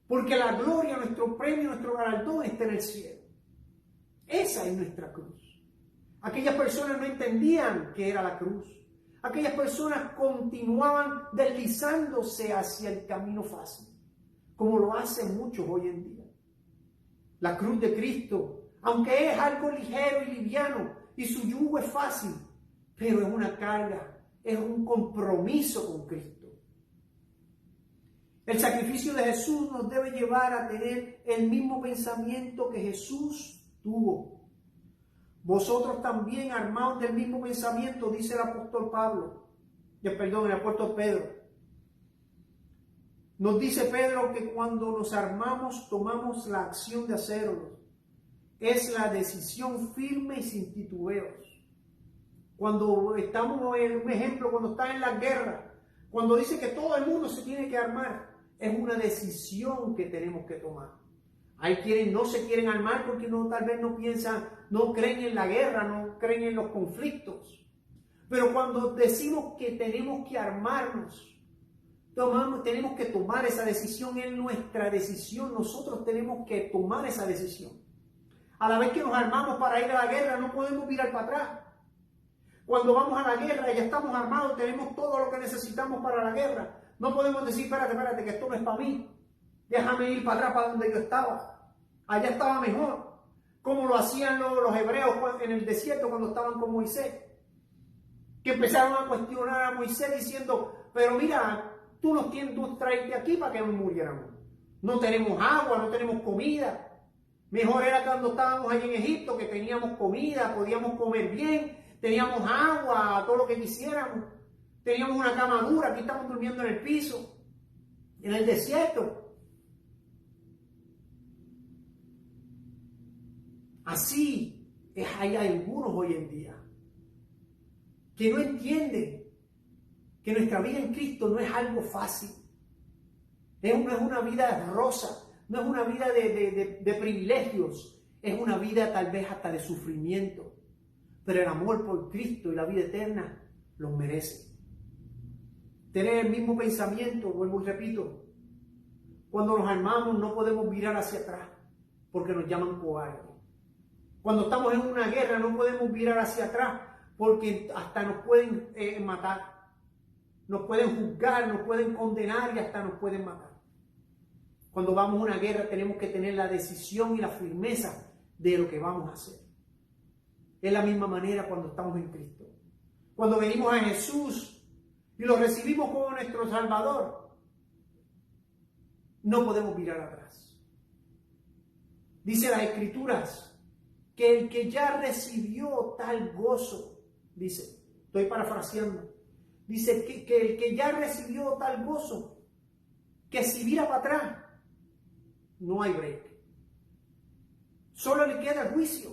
S2: Porque la gloria, nuestro premio, nuestro galardón está en el cielo. Esa es nuestra cruz. Aquellas personas no entendían qué era la cruz. Aquellas personas continuaban deslizándose hacia el camino fácil, como lo hacen muchos hoy en día. La cruz de Cristo, aunque es algo ligero y liviano, y su yugo es fácil, pero es una carga, es un compromiso con Cristo. El sacrificio de Jesús nos debe llevar a tener el mismo pensamiento que Jesús tuvo. Vosotros también, armados del mismo pensamiento, dice el apóstol el apóstol Pedro. Nos dice Pedro que cuando nos armamos, tomamos la acción de hacerlo. Es la decisión firme y sin titubeos. Cuando estamos, en un ejemplo, cuando están en la guerra, cuando dice que todo el mundo se tiene que armar, es una decisión que tenemos que tomar. Hay quienes no se quieren armar porque tal vez no piensan, no creen en la guerra, no creen en los conflictos. Pero cuando decimos que tenemos que armarnos, tenemos que tomar esa decisión, es nuestra decisión, nosotros tenemos que tomar esa decisión. A la vez que nos armamos para ir a la guerra, no podemos mirar para atrás. Cuando vamos a la guerra, ya estamos armados, tenemos todo lo que necesitamos para la guerra. No podemos decir, espérate, que esto no es para mí. Déjame ir para atrás, para donde yo estaba. Allá estaba mejor. Como lo hacían los hebreos en el desierto cuando estaban con Moisés. Que empezaron a cuestionar a Moisés diciendo, pero mira, tú nos traes de aquí para que nos muriéramos. No tenemos agua, no tenemos comida. Mejor era cuando estábamos allí en Egipto, que teníamos comida, podíamos comer bien, teníamos agua, todo lo que quisiéramos. Teníamos una cama dura, aquí estamos durmiendo en el piso, en el desierto. Así hay algunos hoy en día que no entienden que nuestra vida en Cristo no es algo fácil. No es una vida rosa, no es una vida de privilegios, es una vida tal vez hasta de sufrimiento. Pero el amor por Cristo y la vida eterna los merece. Tener el mismo pensamiento, vuelvo y repito, cuando nos armamos no podemos mirar hacia atrás porque nos llaman cobardes. Cuando estamos en una guerra no podemos mirar hacia atrás porque hasta nos pueden matar. Nos pueden juzgar, nos pueden condenar y hasta nos pueden matar. Cuando vamos a una guerra tenemos que tener la decisión y la firmeza de lo que vamos a hacer. Es la misma manera cuando estamos en Cristo. Cuando venimos a Jesús y lo recibimos como nuestro Salvador, no podemos mirar atrás. Dice las Escrituras que el que ya recibió tal gozo, dice, estoy parafraseando, dice que el que ya recibió tal gozo, que si mira para atrás, no hay break. Solo le queda el juicio.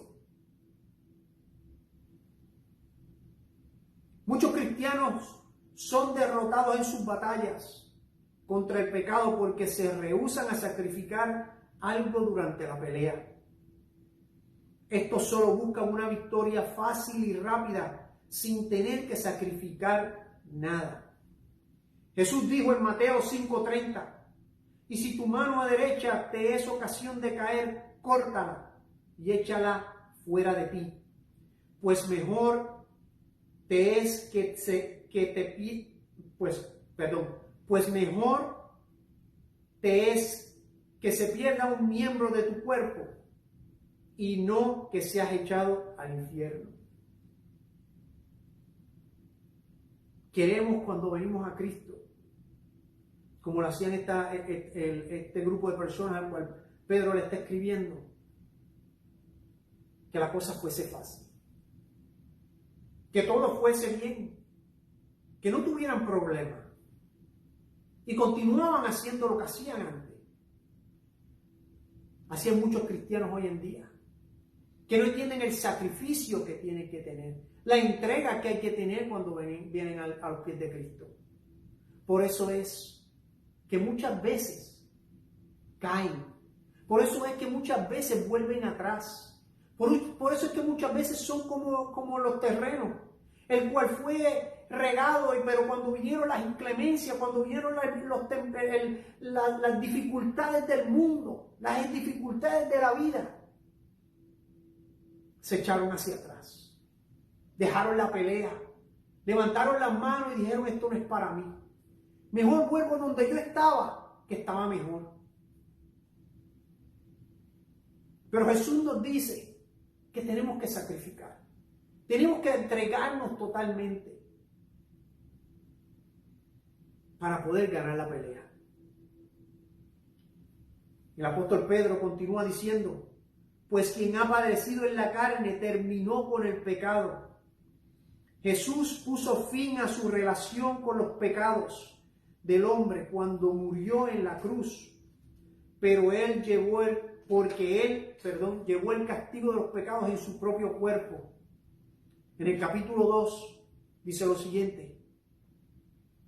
S2: Muchos cristianos son derrotados en sus batallas contra el pecado porque se rehúsan a sacrificar algo durante la pelea. Estos solo buscan una victoria fácil y rápida sin tener que sacrificar nada. Jesús dijo en Mateo 5:30, y si tu mano derecha te es ocasión de caer, córtala y échala fuera de ti, pues mejor te es pues mejor te es que se pierda un miembro de tu cuerpo y no que seas echado al infierno. Queremos cuando venimos a Cristo, como lo hacían este grupo de personas al cual Pedro le está escribiendo, que la cosa fuese fácil, que todo fuese bien, que no tuvieran problemas y continuaban haciendo lo que hacían antes. Hacían muchos cristianos hoy en día, que no entienden el sacrificio que tienen que tener, la entrega que hay que tener cuando vienen a los pies de Cristo. Por eso es que muchas veces caen. Por eso es que muchas veces vuelven atrás. Por eso es que muchas veces son como los terrenos, el cual fue regado, pero cuando vinieron las inclemencias, cuando vinieron las dificultades del mundo, las dificultades de la vida, se echaron hacia atrás, dejaron la pelea, levantaron las manos y dijeron: esto no es para mí. Mejor vuelvo donde yo estaba, que estaba mejor. Pero Jesús nos dice que tenemos que sacrificar. Tenemos que entregarnos totalmente para poder ganar la pelea. El apóstol Pedro continúa diciendo: pues quien ha padecido en la carne terminó con el pecado. Jesús puso fin a su relación con los pecados del hombre cuando murió en la cruz, pero él llevó el castigo de los pecados en su propio cuerpo. En el capítulo 2 dice lo siguiente: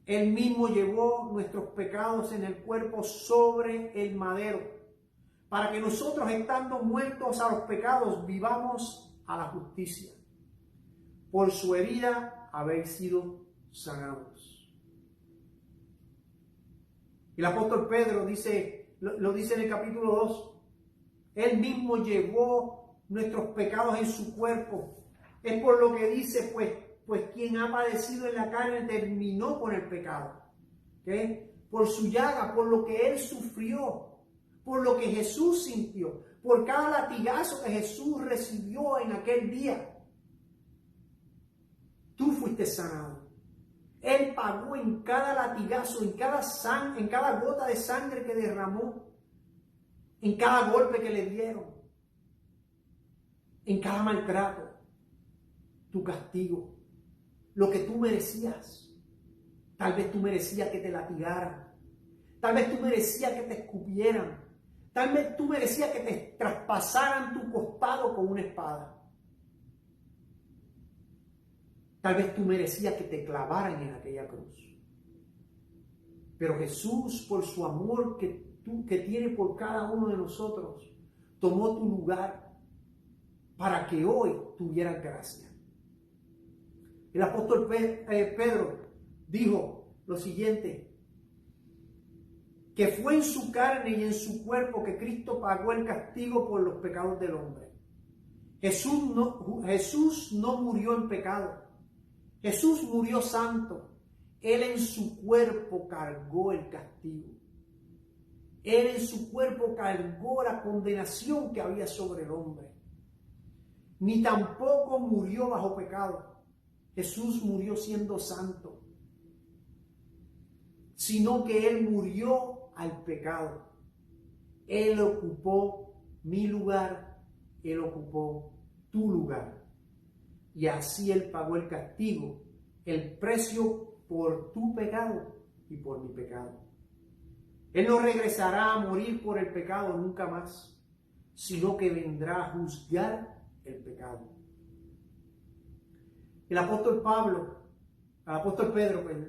S2: él mismo llevó nuestros pecados en el cuerpo sobre el madero, para que nosotros, estando muertos a los pecados, vivamos a la justicia. Por su herida habéis sido sanados. Y el apóstol Pedro lo dice en el capítulo 2, él mismo llevó nuestros pecados en su cuerpo. Es por lo que dice, pues quien ha padecido en la carne terminó con el pecado. ¿Okay? Por su llaga, por lo que él sufrió, por lo que Jesús sintió, por cada latigazo que Jesús recibió en aquel día, tú fuiste sanado. Él pagó en cada latigazo, en cada gota de sangre que derramó, en cada golpe que le dieron, en cada maltrato, tu castigo, lo que tú merecías. Tal vez tú merecías que te latigaran, tal vez tú merecías que te escupieran, tal vez tú merecías que te traspasaran tu costado con una espada. Tal vez tú merecías que te clavaran en aquella cruz. Pero Jesús, por su amor que tiene por cada uno de nosotros, tomó tu lugar para que hoy tuvieras gracia. El apóstol Pedro dijo lo siguiente, que fue en su carne y en su cuerpo que Cristo pagó el castigo por los pecados del hombre. Jesús no murió en pecado. Jesús murió santo. Él en su cuerpo cargó el castigo. Él en su cuerpo cargó la condenación que había sobre el hombre. Ni tampoco murió bajo pecado. Jesús murió siendo santo. Sino que Él murió al pecado. Él ocupó mi lugar. Él ocupó tu lugar. Y así Él pagó el castigo, el precio por tu pecado y por mi pecado. Él no regresará a morir por el pecado nunca más, sino que vendrá a juzgar el pecado. El apóstol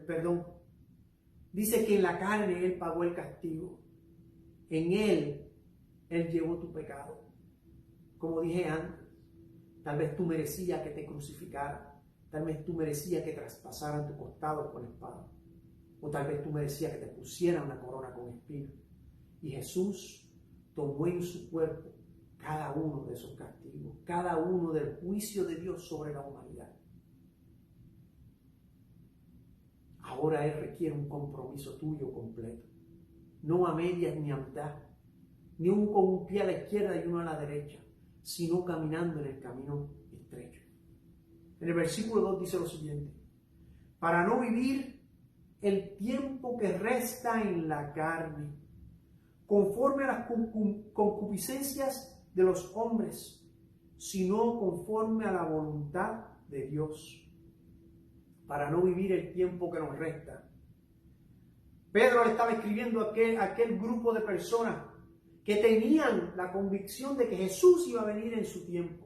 S2: Pedro, dice que en la carne Él pagó el castigo. En Él llevó tu pecado. Como dije antes, tal vez tú merecías que te crucificaran. Tal vez tú merecías que traspasaran tu costado con espada. O tal vez tú merecías que te pusieran una corona con espinas. Y Jesús tomó en su cuerpo cada uno de esos castigos, cada uno del juicio de Dios sobre la humanidad. Ahora Él requiere un compromiso tuyo completo. No a medias ni a mitad, ni con un pie a la izquierda y uno a la derecha, sino caminando en el camino estrecho. En el versículo 2 dice lo siguiente: para no vivir el tiempo que resta en la carne, conforme a las concupiscencias de los hombres, sino conforme a la voluntad de Dios. Para no vivir el tiempo que nos resta. Pedro le estaba escribiendo a aquel grupo de personas que tenían la convicción de que Jesús iba a venir en su tiempo.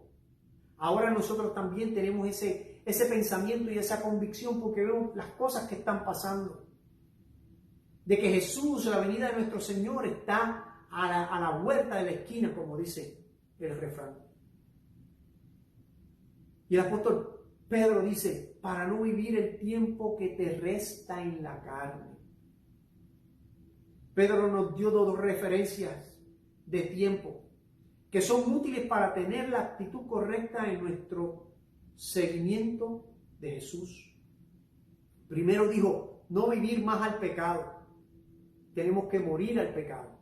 S2: Ahora nosotros también tenemos ese pensamiento y esa convicción porque vemos las cosas que están pasando. De que Jesús, la venida de nuestro Señor, está a la vuelta de la esquina, como dice el refrán. Y el apóstol Pedro dice, para no vivir el tiempo que te resta en la carne. Pedro nos dio dos referencias de tiempo que son útiles para tener la actitud correcta en nuestro seguimiento de Jesús. Primero dijo, no vivir más al pecado. Tenemos que morir al pecado.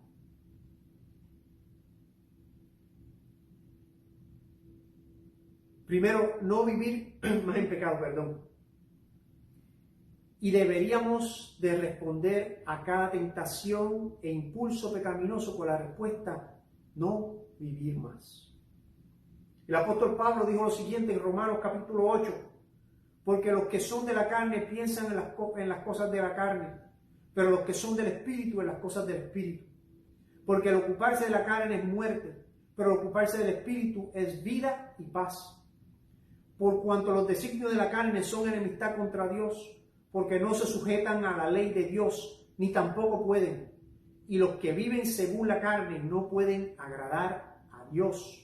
S2: Primero, no vivir más en pecado, perdón. Y deberíamos de responder a cada tentación e impulso pecaminoso con la respuesta, no vivir más. El apóstol Pablo dijo lo siguiente en Romanos capítulo 8, porque los que son de la carne piensan en las cosas de la carne, pero los que son del Espíritu en las cosas del Espíritu. Porque el ocuparse de la carne es muerte, pero el ocuparse del Espíritu es vida y paz. Por cuanto los designios de la carne son enemistad contra Dios, porque no se sujetan a la ley de Dios, ni tampoco pueden. Y los que viven según la carne no pueden agradar a Dios.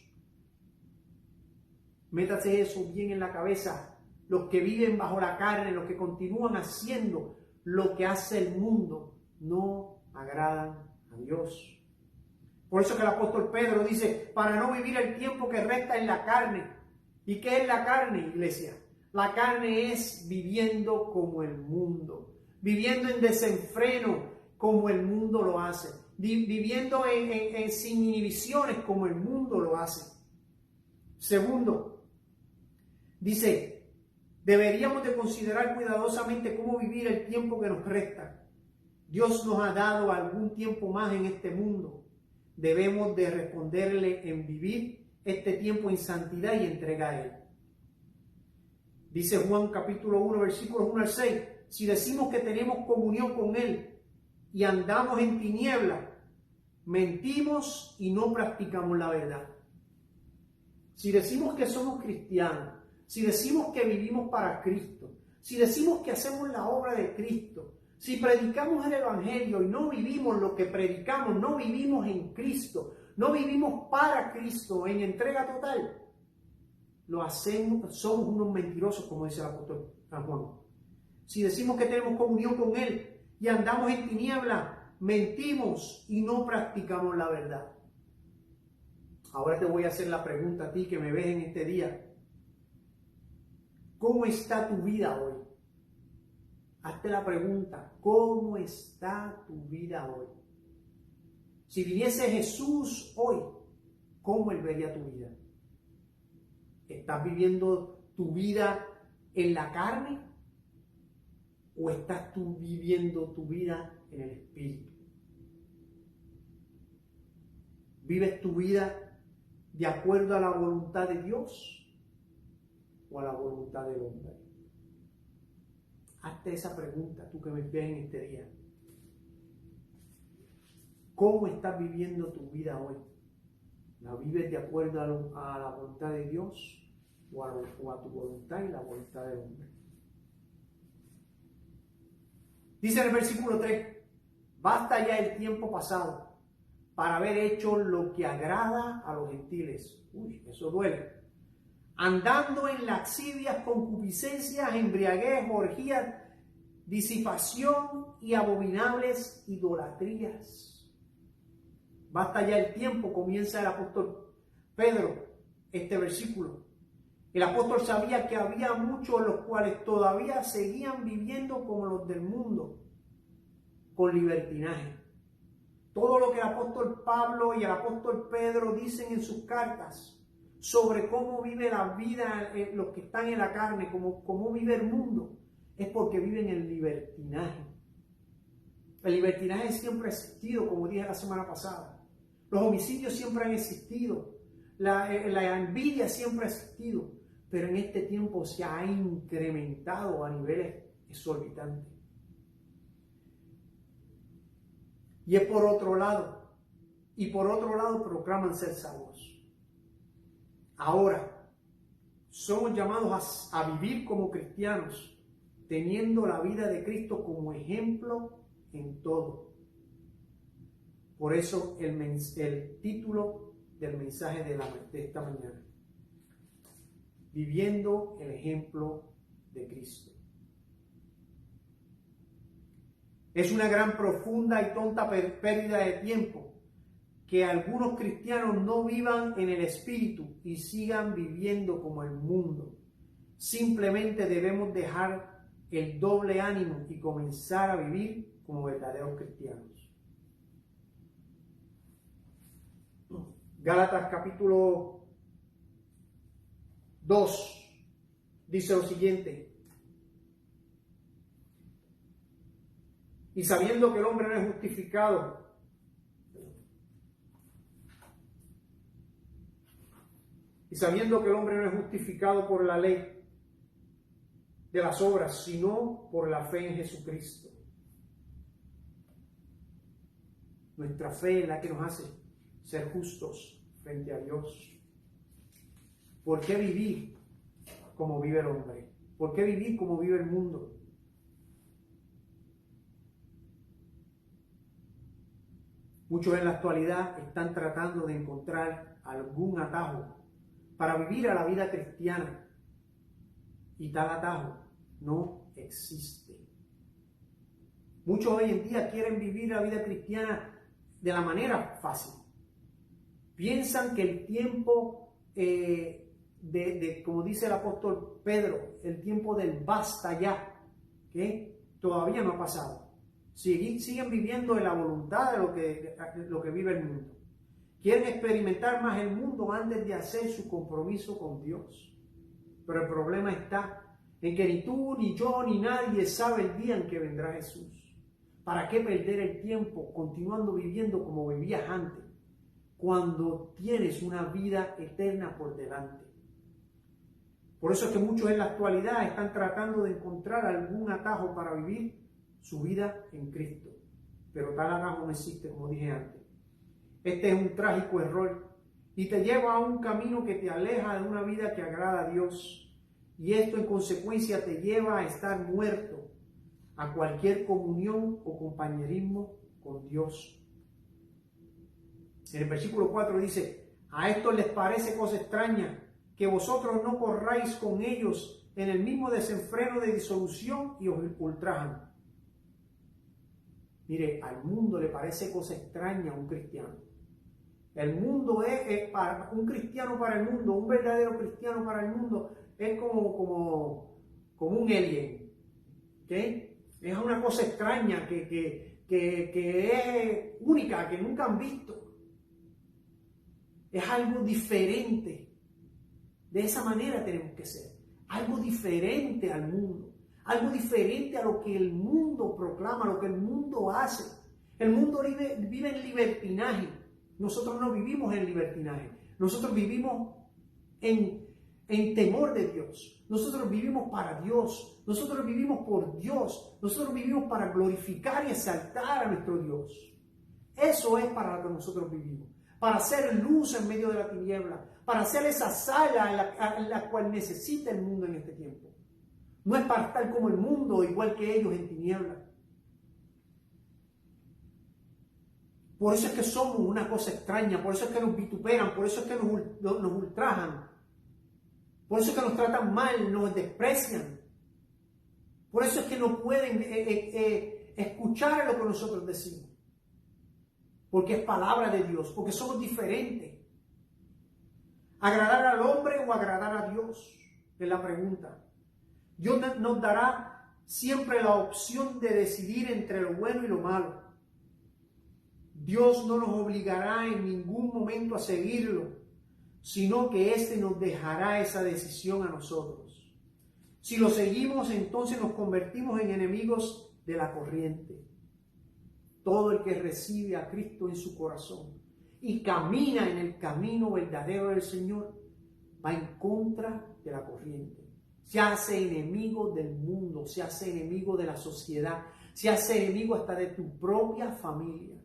S2: Métase eso bien en la cabeza. Los que viven bajo la carne, los que continúan haciendo lo que hace el mundo, no agradan a Dios. Por eso que el apóstol Pedro dice, para no vivir el tiempo que resta en la carne. ¿Y qué es la carne, iglesia? La carne es viviendo como el mundo, viviendo en desenfreno como el mundo lo hace, viviendo sin inhibiciones como el mundo lo hace. Segundo, dice, deberíamos de considerar cuidadosamente cómo vivir el tiempo que nos resta. Dios nos ha dado algún tiempo más en este mundo. Debemos de responderle en vivir este tiempo en santidad y entrega a Él. Dice Juan capítulo 1, versículos 1 al 6, si decimos que tenemos comunión con Él y andamos en tinieblas, mentimos y no practicamos la verdad. Si decimos que somos cristianos, si decimos que vivimos para Cristo, si decimos que hacemos la obra de Cristo, si predicamos el Evangelio y no vivimos lo que predicamos, no vivimos en Cristo, no vivimos para Cristo en entrega total, lo hacemos, somos unos mentirosos, como dice el apóstol San Juan. Si decimos que tenemos comunión con Él y andamos en tinieblas, mentimos y no practicamos la verdad. Ahora te voy a hacer la pregunta a ti que me ves en este día. ¿Cómo está tu vida hoy? Hazte la pregunta, ¿cómo está tu vida hoy? Si viniese Jesús hoy, ¿cómo Él vería tu vida? ¿Estás viviendo tu vida en la carne? ¿O estás tú viviendo tu vida en el Espíritu? ¿Vives tu vida de acuerdo a la voluntad de Dios o a la voluntad del hombre? Hazte esa pregunta, tú que me ves en este día. ¿Cómo estás viviendo tu vida hoy? ¿La vives de acuerdo a la voluntad de Dios o a tu voluntad y la voluntad del hombre? Dice en el versículo 3, basta ya el tiempo pasado para haber hecho lo que agrada a los gentiles. Uy, eso duele. Andando en lascivias, concupiscencias, embriaguez, orgías, disipación y abominables idolatrías. Basta ya el tiempo, comienza el apóstol Pedro este versículo. El apóstol sabía que había muchos los cuales todavía seguían viviendo como los del mundo, con libertinaje. Todo lo que el apóstol Pablo y el apóstol Pedro dicen en sus cartas sobre cómo vive la vida los que están en la carne, cómo vive el mundo, es porque viven en libertinaje. El libertinaje siempre ha existido, como dije la semana pasada. Los homicidios siempre han existido. La envidia siempre ha existido. Pero en este tiempo se ha incrementado a niveles exorbitantes. Y es por otro lado. Y por otro lado proclaman ser salvos. Ahora, somos llamados a vivir como cristianos, teniendo la vida de Cristo como ejemplo en todo. Por eso el título del mensaje de esta mañana. Viviendo el ejemplo de Cristo. Es una gran, profunda y tonta pérdida de tiempo que algunos cristianos no vivan en el Espíritu y sigan viviendo como el mundo. Simplemente debemos dejar el doble ánimo y comenzar a vivir como verdaderos cristianos. Gálatas capítulo 2 dice lo siguiente: y sabiendo que el hombre no es justificado por la ley de las obras, sino por la fe en Jesucristo. Nuestra fe es la que nos hace ser justos frente a Dios. ¿Por qué vivir como vive el hombre? ¿Por qué vivir como vive el mundo? Muchos en la actualidad están tratando de encontrar algún atajo para vivir a la vida cristiana. Y tal atajo no existe. Muchos hoy en día quieren vivir la vida cristiana de la manera fácil. Piensan que el tiempo como dice el apóstol Pedro, el tiempo del basta ya, que todavía no ha pasado. Siguen viviendo en la voluntad de lo que vive el mundo. Quieren experimentar más el mundo antes de hacer su compromiso con Dios. Pero el problema está en que ni tú, ni yo, ni nadie sabe el día en que vendrá Jesús. ¿Para qué perder el tiempo continuando viviendo como vivías antes, cuando tienes una vida eterna por delante? Por eso es que muchos en la actualidad están tratando de encontrar algún atajo para vivir su vida en Cristo. Pero tal atajo no existe, como dije antes. Este es un trágico error y te lleva a un camino que te aleja de una vida que agrada a Dios. y esto en consecuencia te lleva a estar muerto a cualquier comunión o compañerismo con Dios. En el versículo 4 dice, a esto les parece cosa extraña que vosotros no corráis con ellos en el mismo desenfreno de disolución y os ultrajan. Mire, al mundo le parece cosa extraña a un cristiano. El mundo es para un cristiano, para el mundo, un verdadero cristiano para el mundo, es como un alien. ¿Okay? Es una cosa extraña que es única, que nunca han visto. Es algo diferente. De esa manera tenemos que ser. Algo diferente al mundo. Algo diferente a lo que el mundo proclama, lo que el mundo hace. El mundo vive en libertinaje. Nosotros no vivimos en libertinaje. Nosotros vivimos en temor de Dios. Nosotros vivimos para Dios. Nosotros vivimos por Dios. Nosotros vivimos para glorificar y exaltar a nuestro Dios. Eso es para lo que nosotros vivimos. Para hacer luz en medio de la tiniebla. Para hacer esa sal en la cual necesita el mundo en este tiempo. No es para estar como el mundo, igual que ellos en tiniebla. Por eso es que somos una cosa extraña, por eso es que nos vituperan, por eso es que nos ultrajan, por eso es que nos tratan mal, nos desprecian. Por eso es que no pueden escuchar lo que nosotros decimos. Porque es palabra de Dios, porque somos diferentes. ¿Agradar al hombre o agradar a Dios? Es la pregunta. Dios nos dará siempre la opción de decidir entre lo bueno y lo malo. Dios no nos obligará en ningún momento a seguirlo, sino que éste nos dejará esa decisión a nosotros. Si lo seguimos, entonces nos convertimos en enemigos de la corriente. Todo el que recibe a Cristo en su corazón y camina en el camino verdadero del Señor, va en contra de la corriente. Se hace enemigo del mundo, se hace enemigo de la sociedad, se hace enemigo hasta de tu propia familia.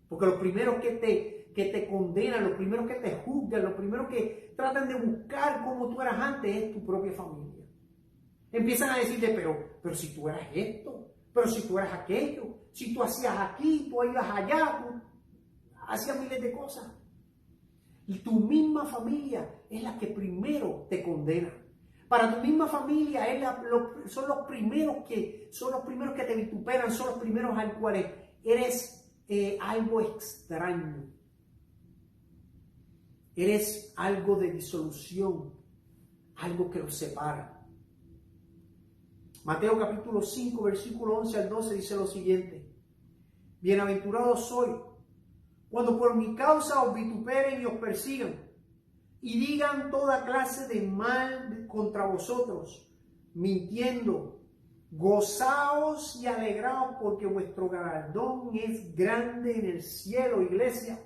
S2: Porque los primeros que te condenan, los primeros que te juzgan, los primeros que tratan de buscar como tú eras antes es tu propia familia. Empiezan a decirte, pero si tú eras esto, pero si tú eras aquello, si tú hacías aquí, tú ibas allá, tú hacías miles de cosas. Y tu misma familia es la que primero te condena. Para tu misma familia son los primeros que te vituperan, son los primeros al cual eres algo extraño. Eres algo de disolución, algo que los separa. Mateo capítulo 5, versículo 11 al 12 dice lo siguiente. Bienaventurados sois cuando por mi causa os vituperen y os persigan y digan toda clase de mal contra vosotros, mintiendo. Gozaos y alegraos porque vuestro galardón es grande en el cielo, iglesia.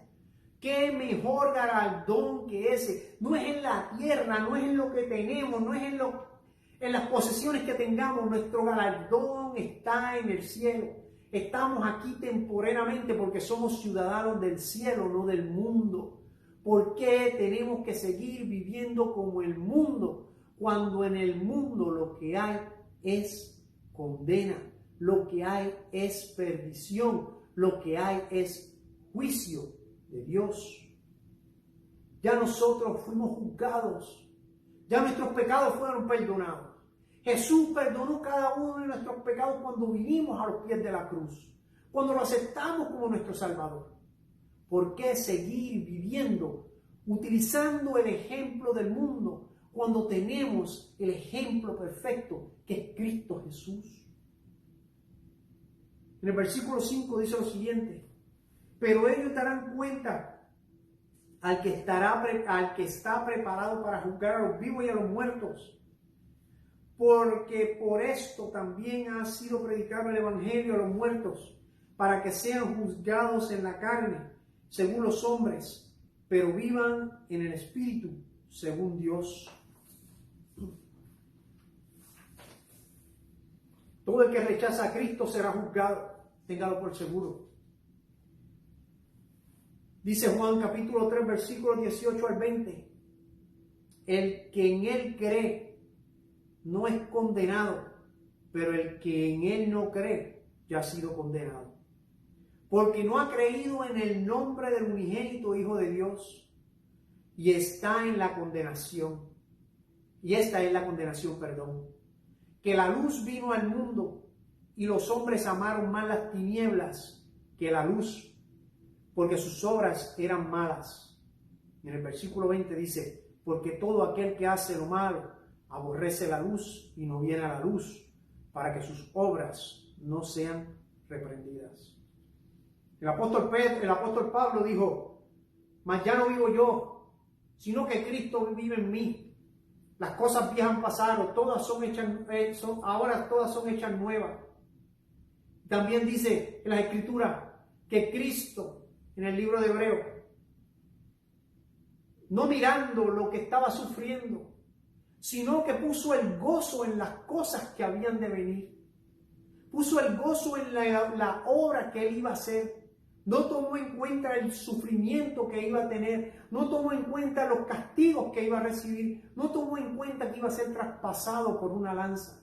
S2: ¿Qué mejor galardón que ese? No es en la tierra, no es en lo que tenemos, no es en las posesiones que tengamos. Nuestro galardón está en el cielo. Estamos aquí temporalmente porque somos ciudadanos del cielo, no del mundo. ¿Por qué tenemos que seguir viviendo como el mundo cuando en el mundo lo que hay es condena, lo que hay es perdición, lo que hay es juicio de Dios? Ya nosotros fuimos juzgados, ya nuestros pecados fueron perdonados. Jesús perdonó cada uno de nuestros pecados cuando vinimos a los pies de la cruz, cuando lo aceptamos como nuestro Salvador. ¿Por qué seguir viviendo utilizando el ejemplo del mundo cuando tenemos el ejemplo perfecto que es Cristo Jesús? En el versículo 5 dice lo siguiente: pero ellos darán cuenta al que está preparado para juzgar a los vivos y a los muertos, porque por esto también ha sido predicado el evangelio a los muertos, para que sean juzgados en la carne, según los hombres, pero vivan en el espíritu, según Dios. Todo el que rechaza a Cristo será juzgado, téngalo por seguro. Dice Juan capítulo 3, versículos 18 al 20. El que en él cree no es condenado, pero el que en él no cree ya ha sido condenado. Porque no ha creído en el nombre del unigénito Hijo de Dios y está en la condenación. Y esta es la condenación, que la luz vino al mundo y los hombres amaron más las tinieblas que la luz, porque sus obras eran malas. En el versículo 20 dice, porque todo aquel que hace lo malo aborrece la luz y no viene a la luz, para que sus obras no sean reprendidas. El apóstol Pablo dijo, mas ya no vivo yo, sino que Cristo vive en mí. Las cosas viejas han pasado, ahora todas son hechas nuevas. También dice en las Escrituras que Cristo, en el libro de Hebreos, no mirando lo que estaba sufriendo, sino que puso el gozo en las cosas que habían de venir. Puso el gozo en la obra que él iba a hacer. No tomó en cuenta el sufrimiento que iba a tener. No tomó en cuenta los castigos que iba a recibir. No tomó en cuenta que iba a ser traspasado por una lanza.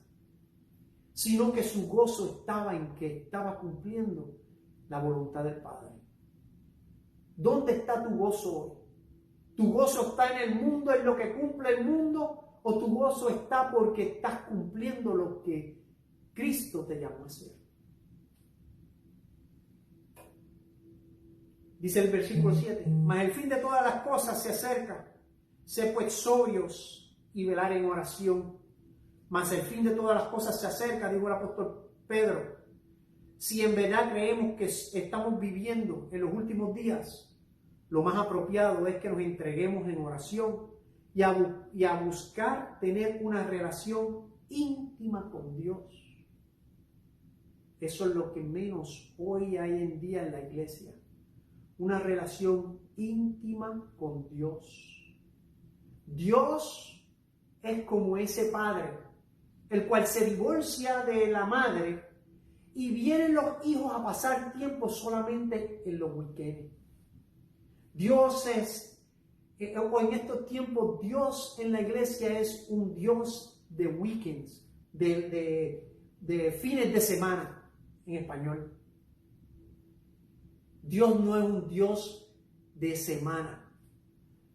S2: Sino que su gozo estaba en que estaba cumpliendo la voluntad del Padre. ¿Dónde está tu gozo hoy? ¿Tu gozo está en el mundo, en lo que cumple el mundo? ¿O tu gozo está porque estás cumpliendo lo que Cristo te llamó a hacer? Dice el versículo 7, mas el fin de todas las cosas se acerca, sé pues sobrios y velar en oración. Mas el fin de todas las cosas se acerca, dijo el apóstol Pedro. Si en verdad creemos que estamos viviendo en los últimos días, lo más apropiado es que nos entreguemos en oración y a buscar tener una relación íntima con Dios. Eso es lo que menos hoy hay en día en la iglesia. Una relación íntima con Dios. Dios es como ese padre, el cual se divorcia de la madre y vienen los hijos a pasar tiempo solamente en los weekends. Dios es, o en estos tiempos, Dios en la iglesia es un Dios de weekends, de fines de semana en español. Dios no es un Dios de semana.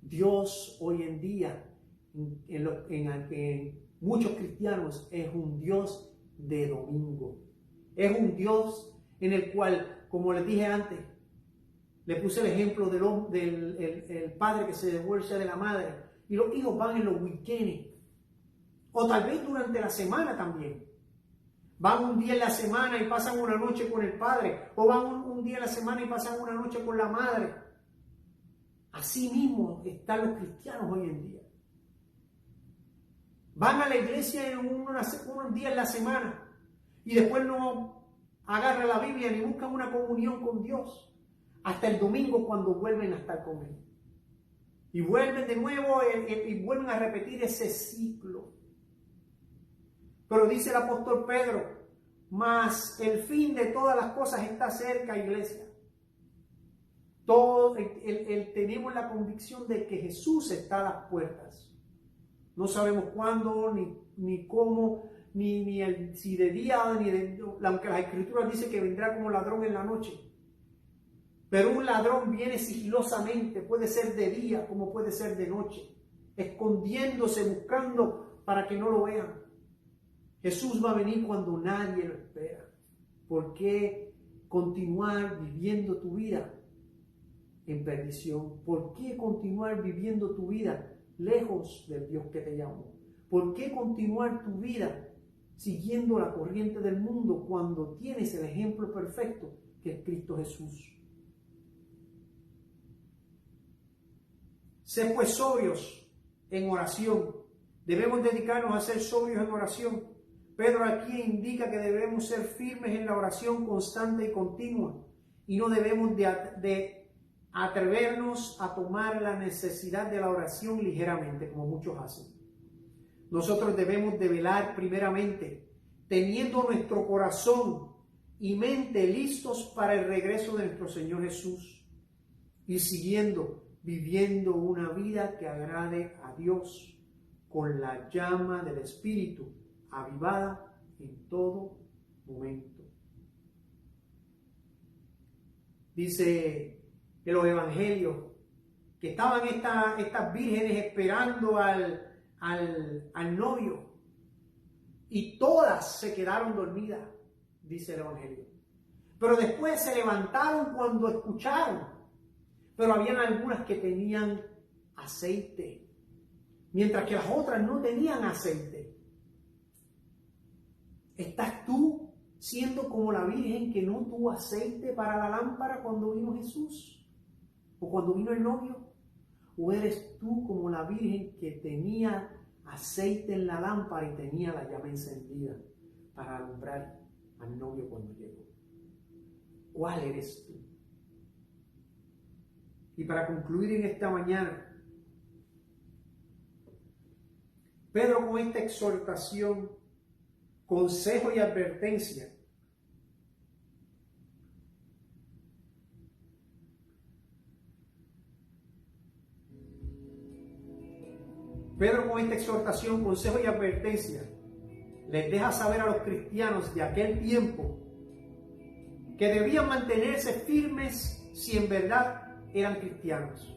S2: Dios hoy en día, en muchos cristianos, es un Dios de domingo. Es un Dios en el cual, como les dije antes, le puse el ejemplo del padre que se divorcia de la madre y los hijos van en los weekends. O tal vez durante la semana también. Van un día en la semana y pasan una noche con el padre. O van un día en la semana y pasan una noche con la madre. Así mismo están los cristianos hoy en día. Van a la iglesia en un día en la semana y después no agarran la Biblia ni buscan una comunión con Dios hasta el domingo cuando vuelven a estar con Él. Y vuelven de nuevo y vuelven a repetir ese ciclo. Pero dice el apóstol Pedro, mas el fin de todas las cosas está cerca, iglesia. Tenemos la convicción de que Jesús está a las puertas. No sabemos cuándo, ni cómo, si de día, aunque las Escrituras dicen que vendrá como ladrón en la noche. Pero un ladrón viene sigilosamente, puede ser de día como puede ser de noche, escondiéndose, buscando para que no lo vean. Jesús va a venir cuando nadie lo espera. ¿Por qué continuar viviendo tu vida en perdición? ¿Por qué continuar viviendo tu vida lejos del Dios que te llamó? ¿Por qué continuar tu vida siguiendo la corriente del mundo cuando tienes el ejemplo perfecto que es Cristo Jesús? Sé pues sobrios en oración. Debemos dedicarnos a ser sobrios en oración. Pedro aquí indica que debemos ser firmes en la oración constante y continua y no debemos de atrevernos a tomar la necesidad de la oración ligeramente, como muchos hacen. Nosotros debemos de velar primeramente, teniendo nuestro corazón y mente listos para el regreso de nuestro Señor Jesús y viviendo una vida que agrade a Dios con la llama del Espíritu avivada en todo momento. Dice en los evangelios que estaban estas vírgenes esperando al novio y todas se quedaron dormidas, dice el evangelio. Pero después se levantaron cuando escucharon, pero habían algunas que tenían aceite, mientras que las otras no tenían aceite. ¿Estás tú siendo como la virgen que no tuvo aceite para la lámpara cuando vino Jesús? ¿O cuando vino el novio? ¿O eres tú como la virgen que tenía aceite en la lámpara y tenía la llama encendida para alumbrar al novio cuando llegó? ¿Cuál eres tú? Y para concluir en esta mañana, Pedro, con esta exhortación, consejo y advertencia, consejo y advertencia, les deja saber a los cristianos de aquel tiempo que debían mantenerse firmes si en verdad eran cristianos,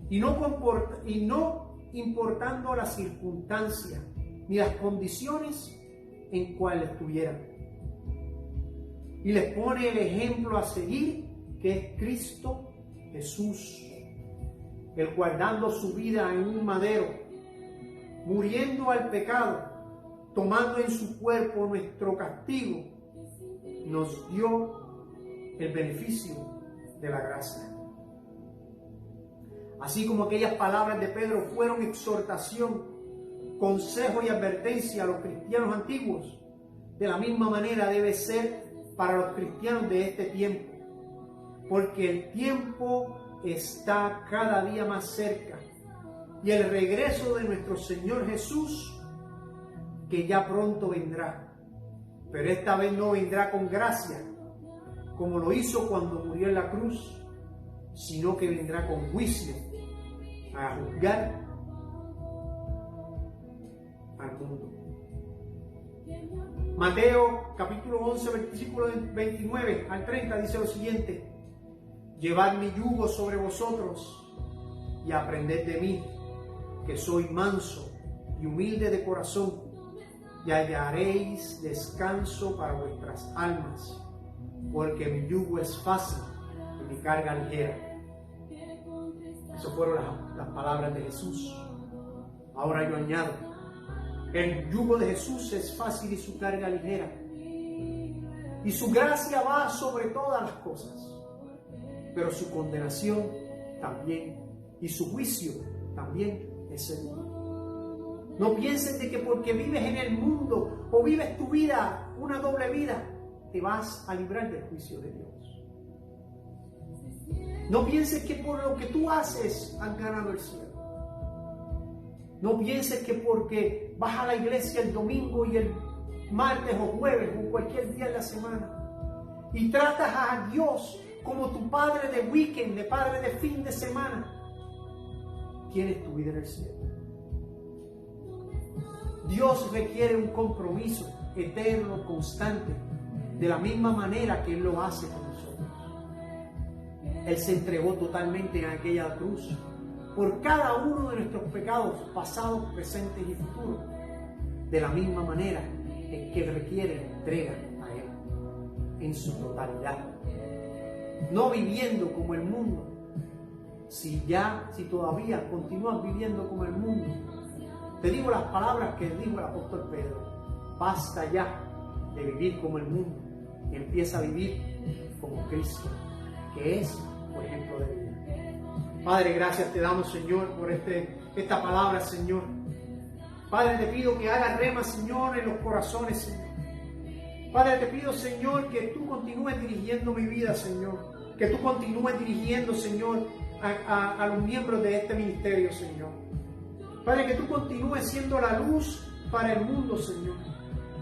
S2: y no importando las circunstancias ni las condiciones en cuales estuvieran. Y les pone el ejemplo a seguir, que es Cristo Jesús, el cual dando su vida en un madero, muriendo al pecado, tomando en su cuerpo nuestro castigo, nos dio el beneficio de la gracia. Así como aquellas palabras de Pedro fueron exhortación, consejo y advertencia a los cristianos antiguos, de la misma manera debe ser para los cristianos de este tiempo, porque el tiempo está cada día más cerca y el regreso de nuestro Señor Jesús, que ya pronto vendrá, pero esta vez no vendrá con gracia como lo hizo cuando murió en la cruz, sino que vendrá con juicio a juzgar al mundo. Mateo capítulo 11 versículo 29 al 30 dice lo siguiente: llevad mi yugo sobre vosotros y aprended de mí, que soy manso y humilde de corazón, y hallaréis descanso para vuestras almas, porque mi yugo es fácil y mi carga ligera. Esas fueron las palabras de Jesús. Ahora yo añado, el yugo de Jesús es fácil y su carga ligera, y su gracia va sobre todas las cosas, pero su condenación también, y su juicio también es seguro. No pienses de que porque vives en el mundo o vives tu vida, una doble vida, te vas a librar del juicio de Dios. No pienses que por lo que tú haces has ganado el cielo. No pienses que porque vas a la iglesia el domingo y el martes o jueves o cualquier día de la semana y tratas a Dios como tu padre de weekend, de padre de fin de semana, tienes tu vida en el cielo. Dios requiere un compromiso eterno, constante, de la misma manera que Él lo hace con nosotros. Él se entregó totalmente en aquella cruz por cada uno de nuestros pecados, pasados, presentes y futuros. De la misma manera es que Él requiere entrega a Él en su totalidad. No viviendo como el mundo. Si todavía continúas viviendo como el mundo, te digo las palabras que dijo el apóstol Pedro: basta ya de vivir como el mundo y empieza a vivir como Cristo, que es por ejemplo de vida. Padre, gracias te damos, Señor, por esta palabra, Señor. Padre, te pido que hagas rema, Señor, en los corazones, Señor. Padre, te pido, Señor, que tú continúes dirigiendo mi vida, Señor. Que tú continúes dirigiendo, Señor, a los miembros de este ministerio, Señor. Padre, que tú continúes siendo la luz para el mundo, Señor.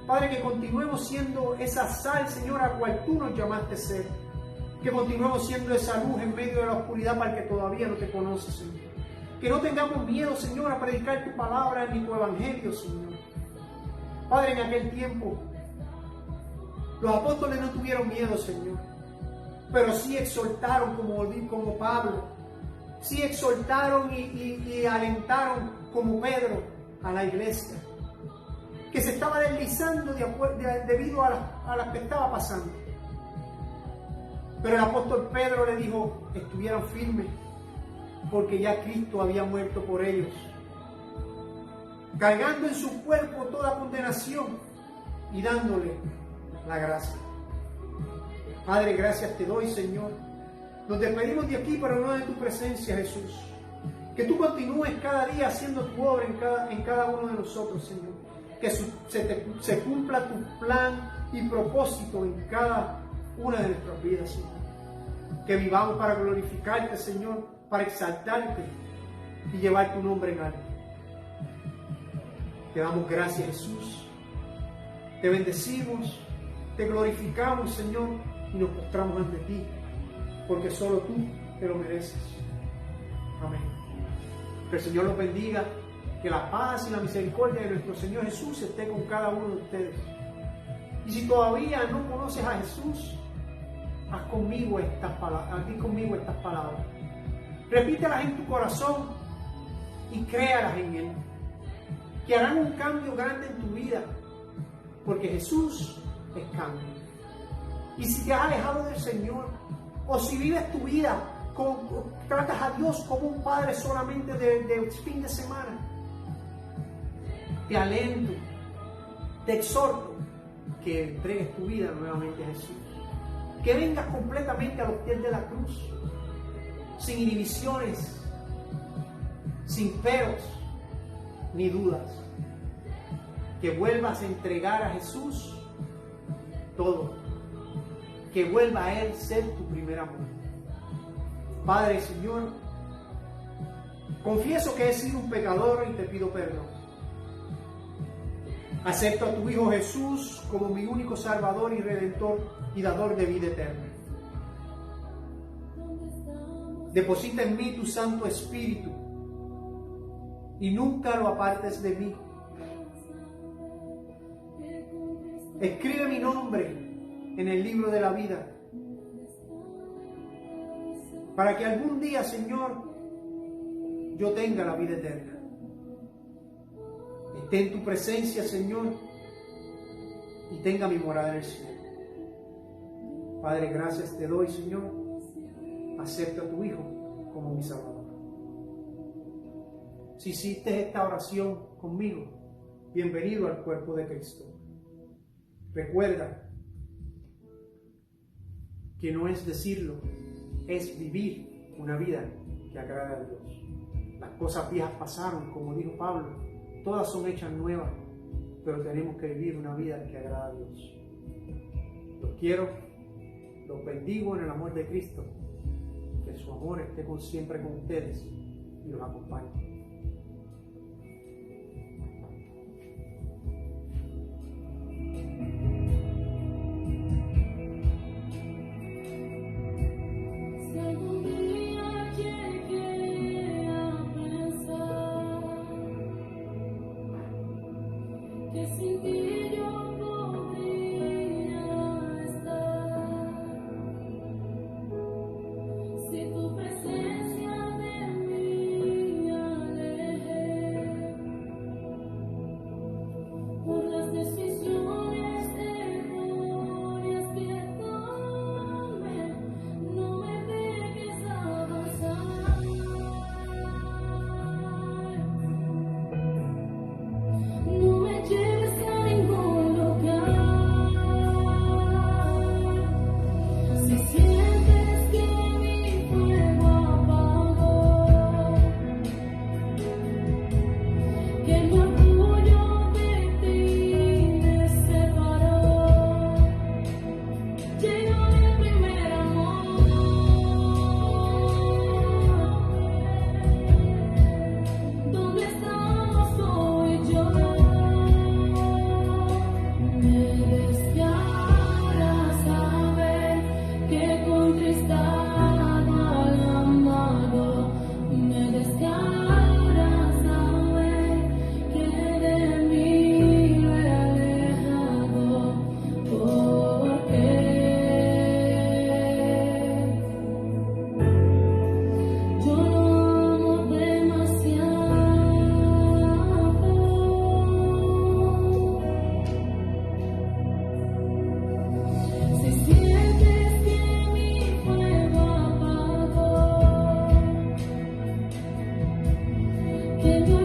S2: Padre, que continuemos siendo esa sal, Señor, a cual tú nos llamaste a ser. Que continuemos siendo esa luz en medio de la oscuridad para el que todavía no te conoce, Señor. Que no tengamos miedo, Señor, a predicar tu palabra ni tu evangelio, Señor. Padre, en aquel tiempo, los apóstoles no tuvieron miedo, Señor, pero sí exhortaron como Pablo, sí exhortaron y alentaron como Pedro a la iglesia, que se estaba deslizando debido a lo que estaba pasando. Pero el apóstol Pedro le dijo, estuvieran firmes, porque ya Cristo había muerto por ellos, cargando en su cuerpo toda condenación y dándole la gracia. Padre, gracias te doy, Señor. Nos despedimos de aquí, pero no de tu presencia, Jesús. Que tú continúes cada día haciendo tu obra en cada uno de nosotros, Señor. Que se cumpla tu plan y propósito en cada una de nuestras vidas, Señor. Que vivamos para glorificarte, Señor, para exaltarte y llevar tu nombre en alto. Te damos gracias, Jesús. Te bendecimos, te glorificamos, Señor, y nos postramos ante ti, porque solo tú te lo mereces. Amén. Que el Señor los bendiga, que la paz y la misericordia de nuestro Señor Jesús esté con cada uno de ustedes. Y si todavía no conoces a Jesús, haz conmigo estas palabras. Repítelas en tu corazón y créalas en Él, que harán un cambio grande en tu vida, porque Jesús es cambio. Y si te has alejado del Señor, o si vives tu vida, tratas a Dios como un padre solamente de fin de semana, te alento, te exhorto que entregues tu vida nuevamente a Jesús, que vengas completamente a los pies de la cruz, sin inhibiciones, sin peros ni dudas, que vuelvas a entregar a Jesús todo, que vuelva a Él ser tu primer amor. Padre, Señor, confieso que he sido un pecador y te pido perdón. Acepto a tu Hijo Jesús como mi único Salvador y Redentor y dador de vida eterna. Deposita en mí tu Santo Espíritu y nunca lo apartes de mí. Escribe mi nombre en el libro de la vida, para que algún día, Señor, yo tenga la vida eterna. Esté en tu presencia, Señor, y tenga mi morada en el cielo. Padre, gracias te doy, Señor. Acepto a tu Hijo como mi Salvador. Si hiciste esta oración conmigo, bienvenido al cuerpo de Cristo. Recuerda que no es decirlo, es vivir una vida que agrada a Dios. Las cosas viejas pasaron, como dijo Pablo, todas son hechas nuevas, pero tenemos que vivir una vida que agrada a Dios. Los quiero, los bendigo en el amor de Cristo, que su amor esté siempre con ustedes y los acompañe.
S5: No me lleves a ningún
S3: Señor